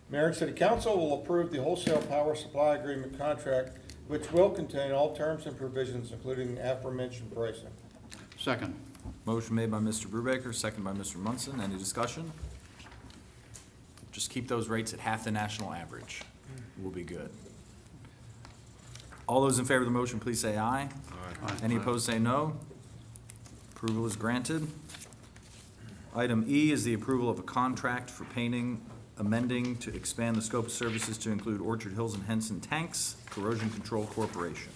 Mayor and City Council will approve the wholesale power supply agreement contract, which will contain all terms and provisions, including the aforementioned pricing. Second. Motion made by Mr. Brubaker, seconded by Mr. Munson. Any discussion? Just keep those rates at half the national average. We'll be good. All those in favor of the motion, please say aye. Aye. Any opposed, say no. Approval is granted. Item E is the approval of a contract for painting, amending to expand the scope of services to include Orchard Hills and Henson Tanks, Corrosion Control Corporation.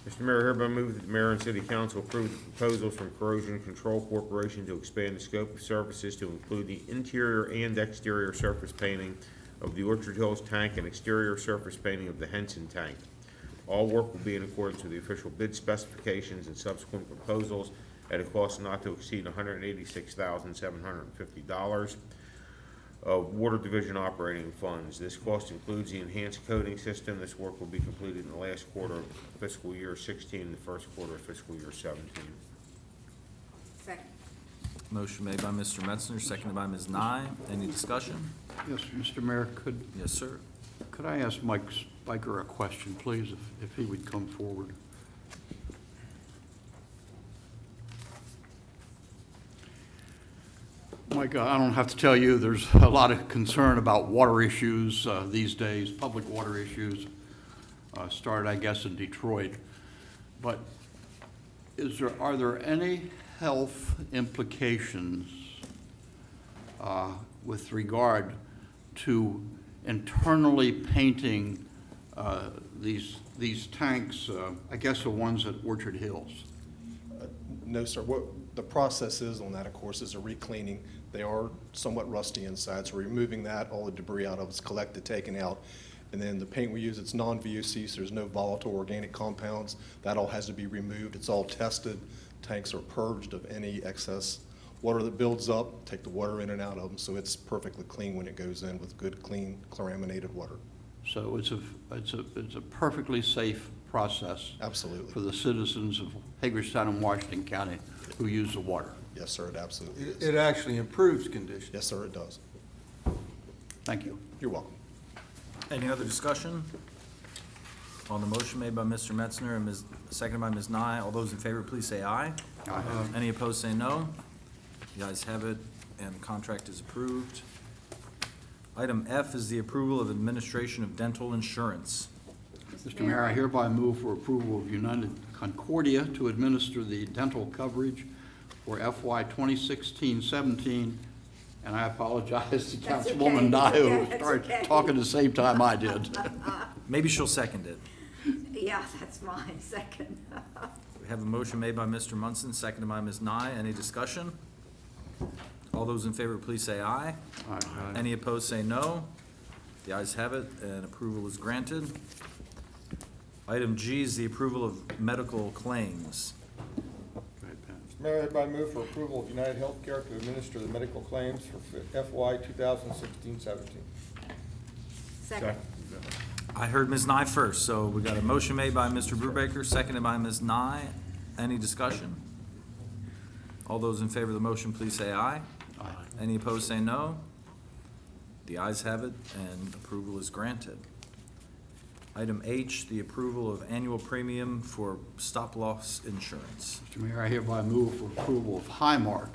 Mr. Mayor, hereby move that the mayor and city council approve the proposals from Corrosion Control Corporation to expand the scope of services to include the interior and exterior surface painting of the Orchard Hills tank and exterior surface painting of the Henson tank. All work will be in accordance with the official bid specifications and subsequent proposals at a cost not to exceed $186,750 of Water Division operating funds. This cost includes the enhanced coding system. This work will be completed in the last quarter of fiscal year 16 and the first quarter of fiscal year 17. Second. Motion made by Mr. Metzner, seconded by Ms. Nye. Any discussion? Yes, Mr. Mayor, Yes, sir. could I ask Mike Spiker a question, please, if he would come forward? Mike, I don't have to tell you, there's a lot of concern about water issues these days, public water issues, started, I guess, in Detroit. But are there any health implications with regard to internally painting these tanks, I guess the ones at Orchard Hills? No, sir. What the process is on that, of course, is a re-cleaning. They are somewhat rusty inside, so we're removing that, all the debris out of it's collected, taken out. And then the paint we use, it's non-VOC, so there's no volatile organic compounds. That all has to be removed. It's all tested. Tanks are purged of any excess water that builds up, take the water in and out of them, so it's perfectly clean when it goes in with good, clean, chloraminated water. So it's a perfectly safe process. Absolutely. For the citizens of Hagerstown and Washington County who use the water. Yes, sir, it absolutely is. It actually improves conditions. Yes, sir, it does. Thank you. You're welcome. Any other discussion? On the motion made by Mr. Metzner and seconded by Ms. Nye, all those in favor, please say aye. Aye. Any opposed, say no. The ayes have it, and the contract is approved. Item F is the approval of administration of dental insurance. Mr. Mayor, I hereby move for approval of United Concordia to administer the dental coverage for FY 2016-17. And I apologize to That's Councilwoman okay. Nye, who That's started okay. talking the same time I did. Maybe she'll second it. Yeah, that's fine. Second. We have a motion made by Mr. Munson, seconded by Ms. Nye. Any discussion? All those in favor, please say aye. Aye. Any opposed, say no. The ayes have it, and approval is granted. Item G is the approval of medical claims. Go ahead, Pat. Mayor, I hereby move for approval of United Healthcare to administer the medical claims for FY 2016-17. Second. I heard Ms. Nye first, so we got a motion made by Mr. Brubaker, seconded by Ms. Nye. Any discussion? All those in favor of the motion, please say aye. Aye. Any opposed, say no. The ayes have it, and approval is granted. Item H, the approval of annual premium for stop-loss insurance. Mr. Mayor, I hereby move for approval of Highmark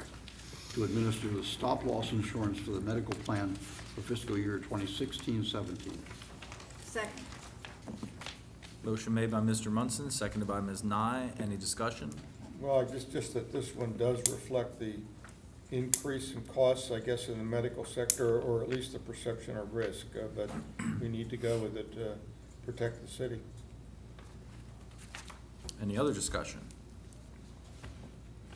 to administer the stop-loss insurance for the medical plan for fiscal year 2016-17. Second. Motion made by Mr. Munson, seconded by Ms. Nye. Any discussion? Well, just that this one does reflect the increase in costs, I guess, in the medical sector, or at least the perception of risk, but we need to go with it to protect the city. Any other discussion?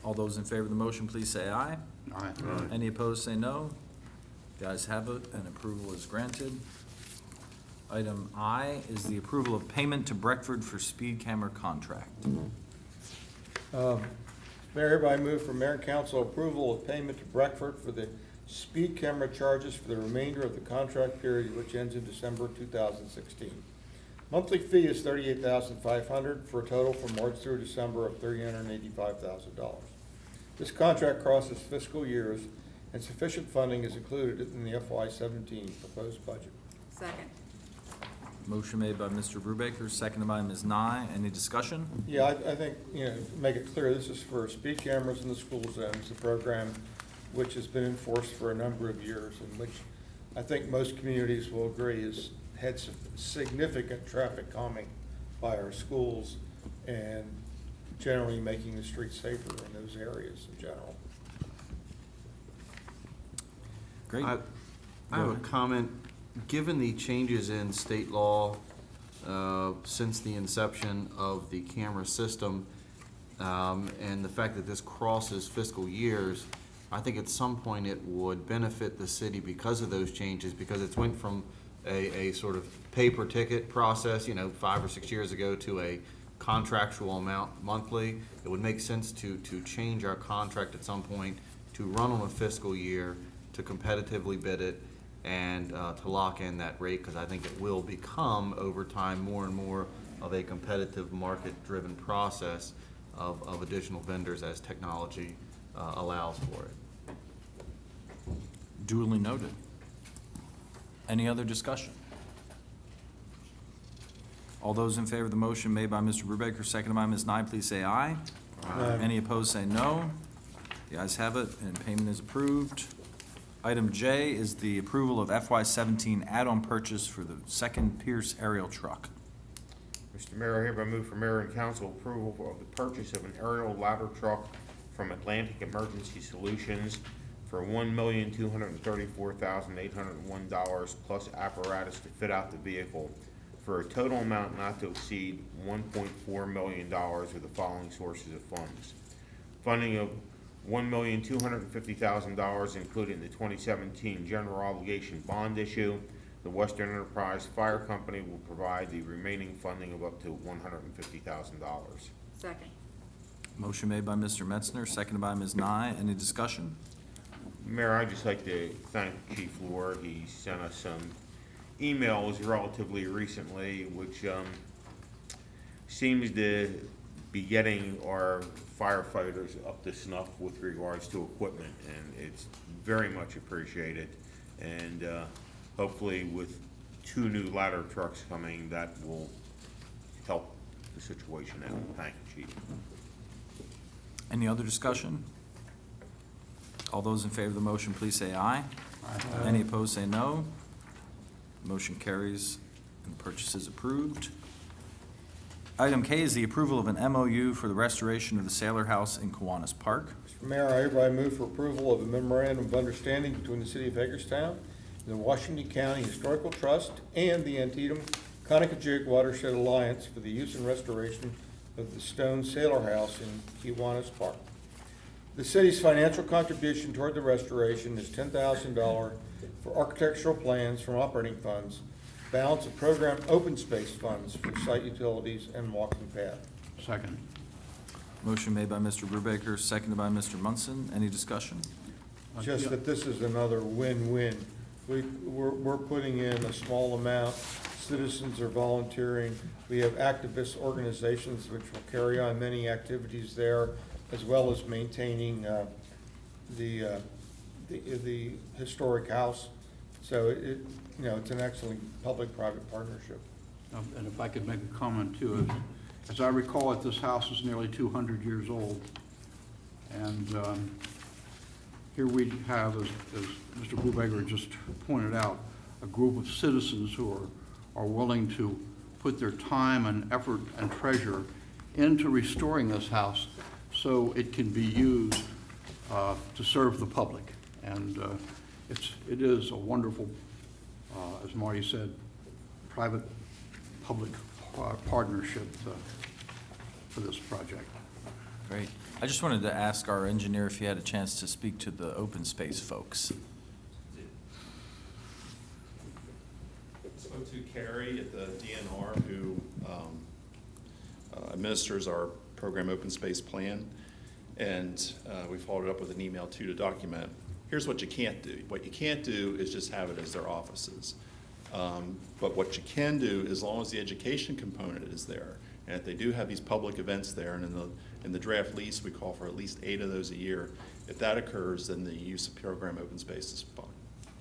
All those in favor of the motion, please say aye. Aye. Any opposed, say no. The ayes have it, and approval is granted. Item I is the approval of payment to Breckford for speed camera contract. Mayor, hereby move for mayor and council approval of payment to Breckford for the speed camera charges for the remainder of the contract period, which ends in December 2016. Monthly fee is $38,500 for a total from March through December of $385,000. This contract crosses fiscal years, and sufficient funding is included in the FY17 proposed budget. Second. Motion made by Mr. Brubaker, seconded by Ms. Nye. Any discussion? Yeah, I think, to make it clear, this is for speed cameras in the school zones, the program which has been enforced for a number of years, and which I think most communities will agree has had significant traffic calming by our schools and generally making the streets safer in those areas in general. Great. I have a comment. Given the changes in state law since the inception of the camera system, and the fact that this crosses fiscal years, I think at some point it would benefit the city because of those changes, because it's went from a sort of pay-per-ticket process, 5 or 6 years ago, to a contractual amount monthly. It would make sense to change our contract at some point, to run on a fiscal year, to competitively bid it, and to lock in that rate, because I think it will become, over time, more and more of a competitive, market-driven process of additional vendors as technology allows for it. Duly noted. Any other discussion? All those in favor of the motion made by Mr. Brubaker, seconded by Ms. Nye, please say aye. Aye. Any opposed, say no. The ayes have it, and payment is approved. Item J is the approval of FY17 add-on purchase for the second Pierce aerial truck. Mr. Mayor, I hereby move for mayor and council approval of the purchase of an aerial ladder truck from Atlantic Emergency Solutions for $1,234,801 plus apparatus to fit out the vehicle, for a total amount not to exceed $1.4 million with the following sources of funds. Funding of $1,250,000, including the 2017 general obligation bond issue. The Western Enterprise Fire Company will provide the remaining funding of up to $150,000. Second. Motion made by Mr. Metzner, seconded by Ms. Nye. Any discussion? Mayor, I'd just like to thank Chief Lohr. He sent us some emails relatively recently, which seems to be getting our firefighters up to snuff with regards to equipment, and it's very much appreciated. And hopefully with 2 new ladder trucks coming, that will help the situation out. Thank you, Chief. Any other discussion? All those in favor of the motion, please say aye. Aye. Any opposed, say no. Motion carries and purchase is approved. Item K is the approval of an MOU for the restoration of the Sailor House in Kiwanis Park. Mr. Mayor, I hereby move for approval of a memorandum of understanding between the City of Hagerstown and the Washington County Historical Trust and the Antietam Conococheague Watershed Alliance for the use and restoration of the stone Sailor House in Kiwanis Park. The city's financial contribution toward the restoration is $10,000 for architectural plans from operating funds, balance of program open space funds for site utilities and walking path. Second. Motion made by Mr. Brubaker, seconded by Mr. Munson. Any discussion? Just that this is another win-win. We're putting in a small amount, citizens are volunteering, we have activist organizations which will carry on many activities there, as well as maintaining the historic house. So it's an excellent public-private partnership. And if I could make a comment too, as I recall it, this house is nearly 200 years old. And here we have, as Mr. Brubaker just pointed out, a group of citizens who are willing to put their time and effort and treasure into restoring this house so it can be used to serve the public. And it is a wonderful, as Marty said, private-public partnership for this project. Great. I just wanted to ask our engineer if he had a chance to speak to the open space folks. Spoke to Carrie at the DNR, who administers our program open space plan, and we followed up with an email too to document. Here's what you can't do. What you can't do is just have it as their offices. But what you can do, as long as the education component is there, and if they do have these public events there, and in the draft lease, we call for at least 8 of those a year. If that occurs, then the use of program open space is fine.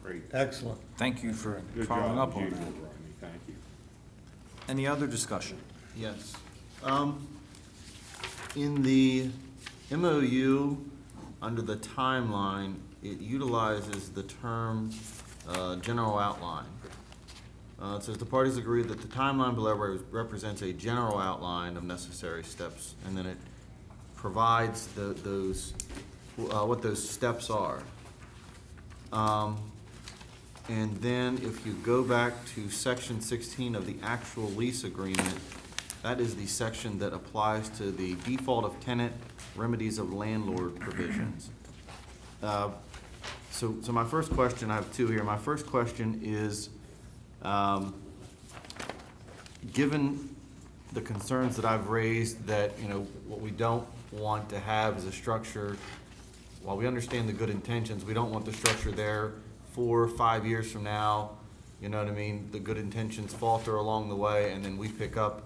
Great. Excellent. Thank you for Good following job, up on as that. usual, Rodney. Thank you. Any other discussion? Yes. In the MOU, under the timeline, it utilizes the term general outline. It says the parties agree that the timeline below represents a general outline of necessary steps, and then it provides what those steps are. And then if you go back to section 16 of the actual lease agreement, that is the section that applies to the default of tenant, remedies of landlord provisions. So my first question, I have 2 here. My first question is, given the concerns that I've raised that, what we don't want to have is a structure, while we understand the good intentions, we don't want the structure there 4 or 5 years from now, you know what I mean? The good intentions falter along the way, and then we pick up,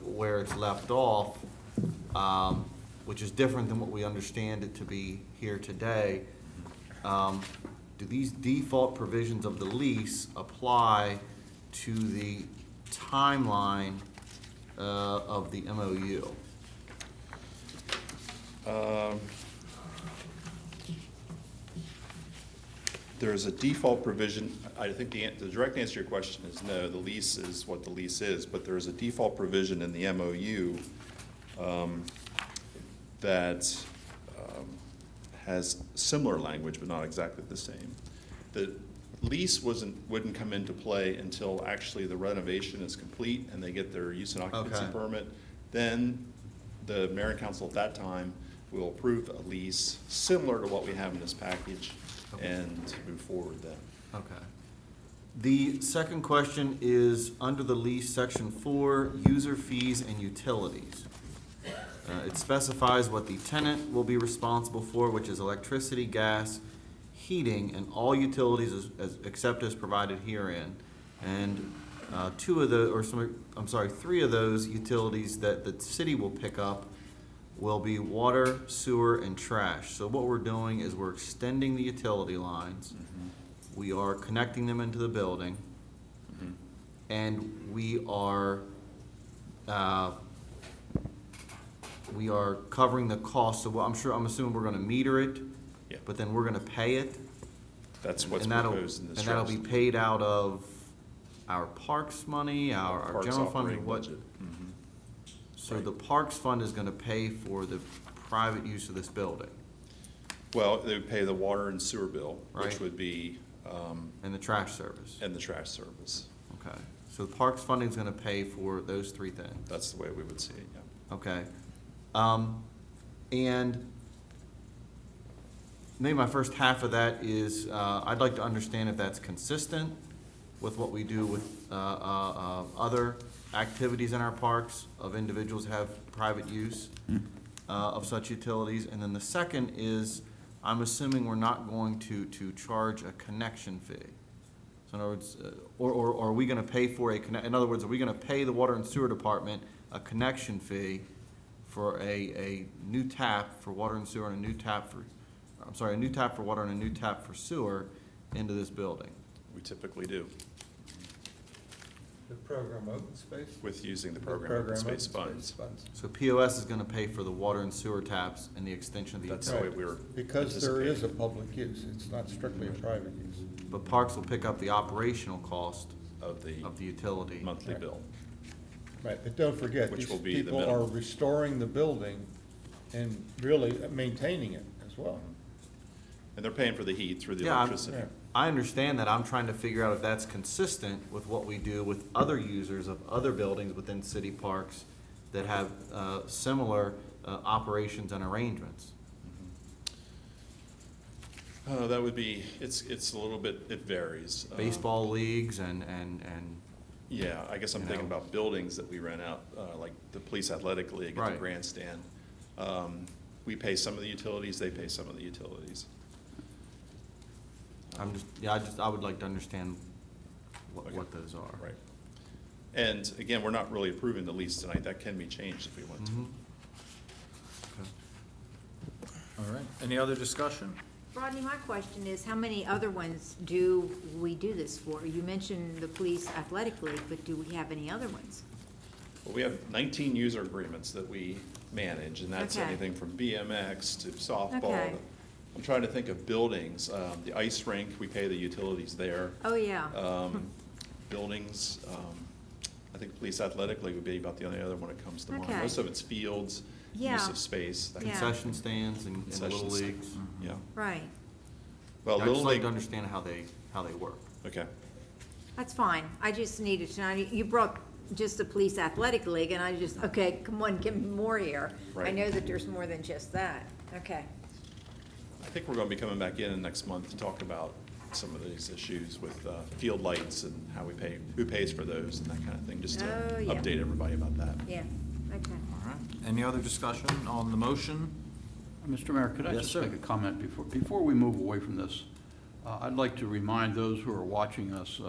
where it's left off, which is different than what we understand it to be here today. Do these default provisions of the lease apply to the timeline of the MOU? There's a default provision. I think the direct answer to your question is no, the lease is what the lease is, but there is a default provision in the MOU that has similar language, but not exactly the same. The lease wouldn't come into play until actually the renovation is complete and they get their use and occupancy permit. Then the mayor and council at that time will approve a lease similar to what we have in this package and move forward then. Okay. The second question is, under the lease, section 4, user fees and utilities. It specifies what the tenant will be responsible for, which is electricity, gas, heating, and all utilities except as provided herein. And 3 of those utilities that the city will pick up will be water, sewer, and trash. So what we're doing is we're extending the utility lines. We are connecting them into the building. And we are covering the cost. So I'm assuming we're gonna meter it, Yeah. but then we're gonna pay it. That's what's And that'll- proposed in this And that'll draft. be paid out of our parks money, our Parks general fund, operating what? budget. So the parks fund is gonna pay for the private use of this building, Well, they would pay the water and sewer bill, which Right. would be, and the trash service. and the trash service. Okay, so the parks funding is gonna pay for those 3 things. That's the way we would see it, yeah. Okay. And maybe my first half of that is, I'd like to understand if that's consistent with what we do with other activities in our parks of individuals who have private use of such utilities. And then the second is, I'm assuming we're not going to charge a connection fee. So in other words, or are we gonna pay for in other words, are we gonna pay the water and sewer department a connection fee for a new tap for water and sewer and a new tap for water and a new tap for sewer into this building? We typically do, The program open space? with using the The program open space funds. So POS is gonna pay for the water and sewer taps and the extension of the That's the utility. way we were Because there is a anticipating. public use, it's not strictly a private use. But parks will pick up the operational cost Of the of the utility. monthly bill. Right, but don't forget, Which these will be the people are minimum. restoring the building and really maintaining it as as well. And they're paying for the heat through the Yeah, electricity. I understand that. I'm trying to figure out if that's consistent with what we do with other users of other buildings within city parks that have similar operations and arrangements. That would be, it's a little bit, it varies. Baseball leagues and Yeah, I guess I'm you thinking know. about buildings that we rent out, like the Police Athletic League at the Right. grandstand. We pay some of the utilities, they pay some of the utilities. I would like to understand Okay. what those are. Right. And again, we're not really approving the lease tonight. That can be changed if we want to. Mhm. All right, any other discussion? Rodney, my question is, how many other ones do we do this for? You mentioned the Police Athletic League, but do we have any other ones? Well, we have 19 user agreements that we manage, and that's Okay. anything from BMX to softball. Okay. I'm trying to think of buildings. The ice rink, we pay the utilities there. Oh, yeah. Buildings, I think Police Athletic League would be about the only other one that comes to mind. Okay. Most of it's fields, use Yeah. of space. that kind of Yeah. Concession stands and little Concession leagues. stands. Yeah. Right. Well, I'd Little just like League, to understand how they work. okay. That's fine. I just needed to know. You brought just the Police Athletic League, and I just, okay, come on, give me more here. I Right. know that there's more than just that. Okay. I think we're going to be coming back in next month to talk about some of these issues with field lights and how we pay, who pays for those and that kind of thing, just to Oh, yeah. update everybody about that. Yeah, okay. All right, any other discussion on the motion? Mr. Mayor, could I Yes, just sir. make a comment before we move away from this? I'd like to remind those who are watching us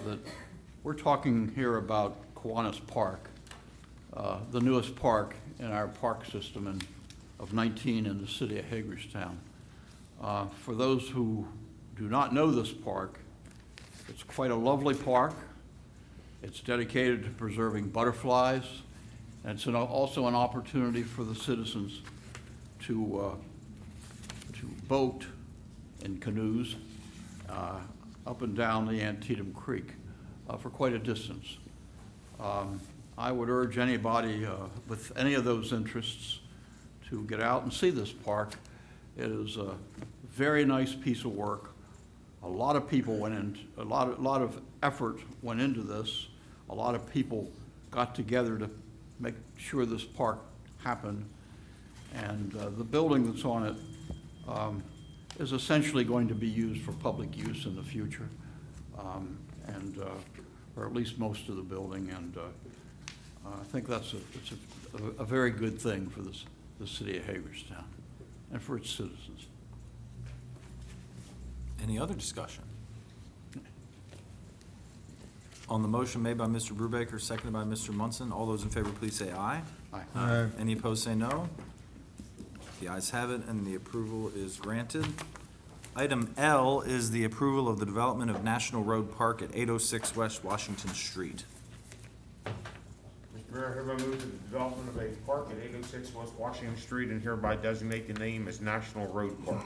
that we're talking here about Kiwanis Park, the newest park in our park system of 19 in the city of Hagerstown. For those who do not know this park, it's quite a lovely park. It's dedicated to preserving butterflies, and it's also an opportunity for the citizens to boat in canoes up and down the Antietam Creek for quite a distance. I would urge anybody with any of those interests to get out and see this park. It is a very nice piece of work. A lot of people went in, a lot of effort went into this. A lot of people got together to make sure this park happened. And the building that's on it is essentially going to be used for public use in the future, or at least most of the building. And I think it's a very good thing for the city of Hagerstown and for its citizens. Any other discussion? On the motion made by Mr. Brubaker, seconded by Mr. Munson, all those in favor, please say aye. Aye. Any opposed, say no. The ayes have it, and the approval is granted. Item L is the approval of the development of National Road Park at 806 West Washington Street. Mr. Mayor, hereby move to the development of a park at 806 West Washington Street and hereby designate the name as National Road Park.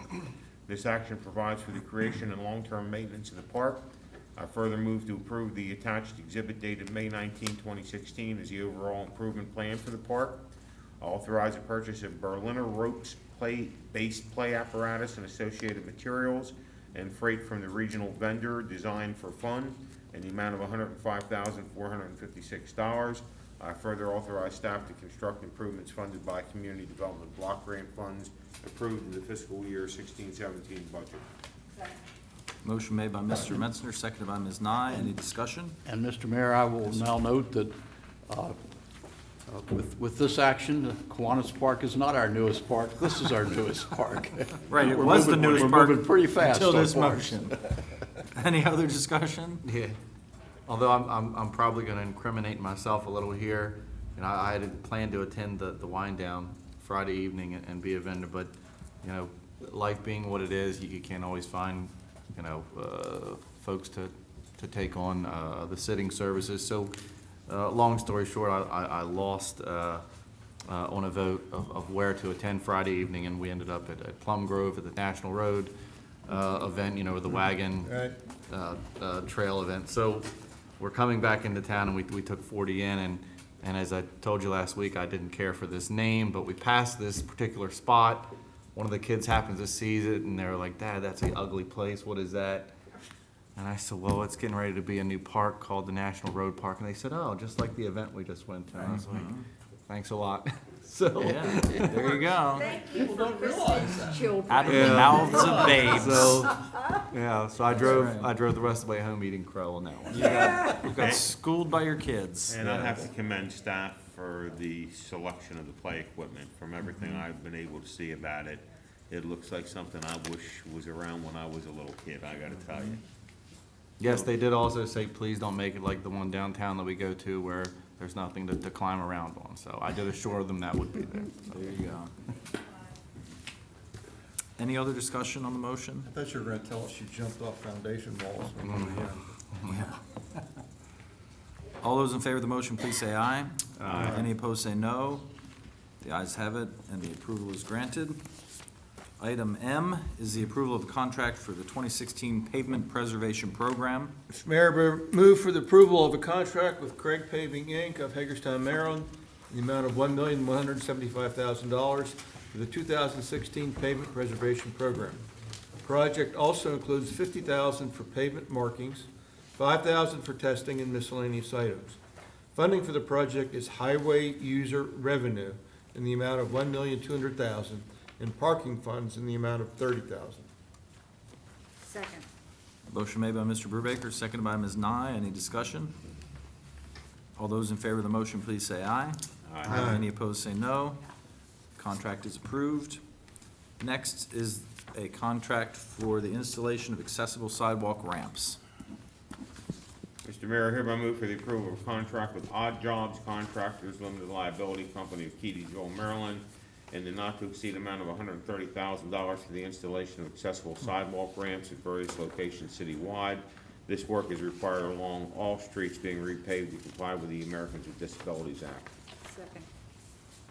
This action provides for the creation and long-term maintenance of the park. I further move to approve the attached exhibit dated May 19, 2016 as the overall improvement plan for the park. Authorize the purchase of Berliner ropes based play apparatus and associated materials and freight from the regional vendor Designed for Fun in the amount of $105,456. I further authorize staff to construct improvements funded by Community Development Block Grant funds approved in the fiscal year 16-17 budget. Motion made by Mr. Metzner, seconded by Ms. Nye. Any discussion? And Mr. Mayor, I will now note that with this action, the Kiwanis Park is not our newest park. This is our newest park. Right, it We're was the moving- newest we're park moving pretty fast until on this parks. motion. Any other discussion? Yeah, although I'm probably gonna incriminate myself a little here. You know, I had planned to attend the wind down Friday evening and be a vendor, but, you know, life being what it is, you can't always find, you know, folks to take on the sitting services. So, long story short, I lost on a vote of where to attend Friday evening, and we ended up at Plum Grove at the National Road event, you know, with the wagon trail event. So we're coming back into town, and we took 40 in, and as I told you last week, I didn't care for this name, but we passed this particular spot one of the kids happens to sees it, and they're like, "Dad, that's an ugly place. What is that?" And I said, "Well, it's getting ready to be a new park called the National Road Park." And they said, "Oh, just like the event we just went to." And I was like, "Thanks a lot." So, Yeah, there you go. Thank you for Christmas, children. Out of the Yeah. mouths of babes. So, yeah, so I drove, right. I drove the rest of the way home eating crow on that one. You got schooled by your kids. And I have to commend staff for the selection of the play equipment. From everything I've been able to see about it, it looks like something I wish was around when I was a little kid, I gotta tell you. Yes, they did also say, please don't make it like the one downtown that we go to where there's nothing to climb around on. So I did assure them that would be there. There you go. Any other discussion on the motion? I thought you were gonna tell us you jumped off foundation walls. All those in favor of the motion, please say aye. Aye. Any opposed, say no. The ayes have it, and the approval is granted. Item M is the approval of the contract for the 2016 Pavement Preservation Program. Mr. Mayor, move for the approval of a contract with Craig Paving, Inc. of Hagerstown, Maryland, in the amount of $1,175,000 for the 2016 Pavement Preservation Program. The project also includes $50,000 for pavement markings, $5,000 for testing and miscellaneous items. Funding for the project is highway user revenue in the amount of $1,200,000 and parking funds in the amount of $30,000. Second. Motion made by Mr. Brubaker, seconded by Ms. Nye. Any discussion? All those in favor of the motion, please say aye. Aye. Any opposed, say no. Contract is approved. Next is a contract for the installation of accessible sidewalk ramps. Mr. Mayor, I hereby move for the approval of a contract with Odd Jobs Contractors Limited Liability Company of Keedysville, Maryland, in the not-to-exceed amount of $130,000 for the installation of accessible sidewalk ramps at various locations citywide. This work is required along all streets being repaved to comply with the Americans with Disabilities Act. Second.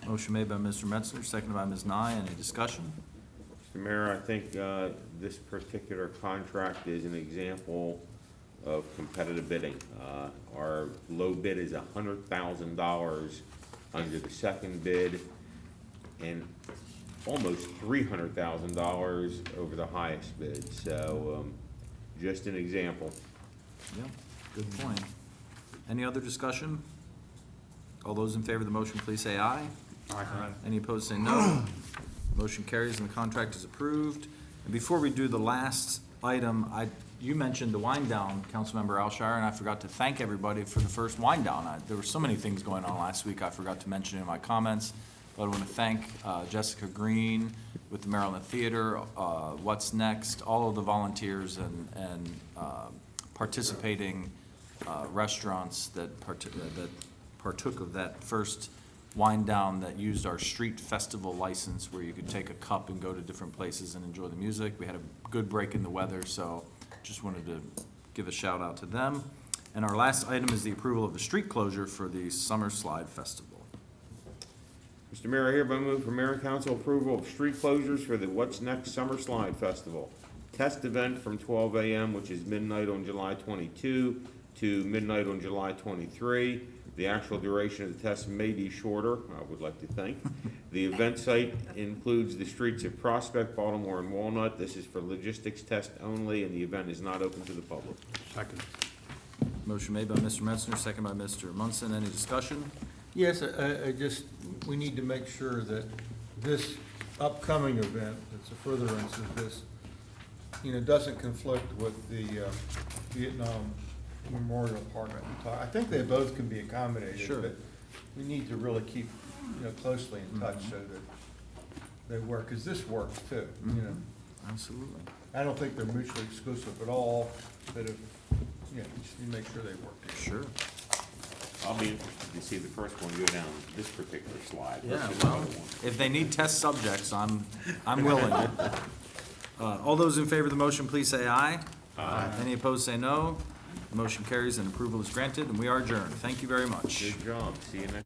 Motion made by Mr. Metzger, seconded by Ms. Nye. Any discussion? Mr. Mayor, I think this particular contract is an example of competitive bidding. Our low bid is $100,000 under the second bid, and almost $300,000 over the highest bid. So, just an example. Yep, good point. Any other discussion? All those in favor of the motion, please say aye. Aye. Any opposed, say no. Motion carries and the contract is approved. And before we do the last item, you mentioned the wind down, Councilmember Alshire, and I forgot to thank everybody for the first wind down. There were so many things going on last week I forgot to mention in my comments. But I want to thank Jessica Green with the Maryland Theater, What's Next, all of the volunteers and participating restaurants that partook of that first wind down that used our street festival license where you could take a cup and go to different places and enjoy the music. We had a good break in the weather, so just wanted to give a shout out to them. And our last item is the approval of the street closure for the Summer Slide Festival. Mr. Mayor, I hereby move for mayor and council approval of street closures for the What's Next Summer Slide Festival. Test event from 12 a.m., which is midnight on July 22, to midnight on July 23. The actual duration of the test may be shorter, I would like to think. The event site includes the streets of Prospect, Baltimore, and Walnut. This is for logistics test only, and the event is not open to the public. Second. Motion made by Mr. Metzner, second by Mr. Munson. Any discussion? Yes, we need to make sure that this upcoming event, that's a furtherance of this, doesn't conflict with the Vietnam Memorial Park. I think they both can be accommodated. Sure. But we need to really keep, closely in touch so that they work, because this works too, Absolutely. I don't think they're mutually exclusive at all, but if, you just need to make sure they work together. Sure. I'll be interested to see the first one go down this particular slide. Yeah, versus well, another one. if they need test subjects, I'm willing. All those in favor of the motion, please say aye. Aye. Any opposed, say no. The motion carries and approval is granted, and we are adjourned. Thank you very much. Good job. See you next.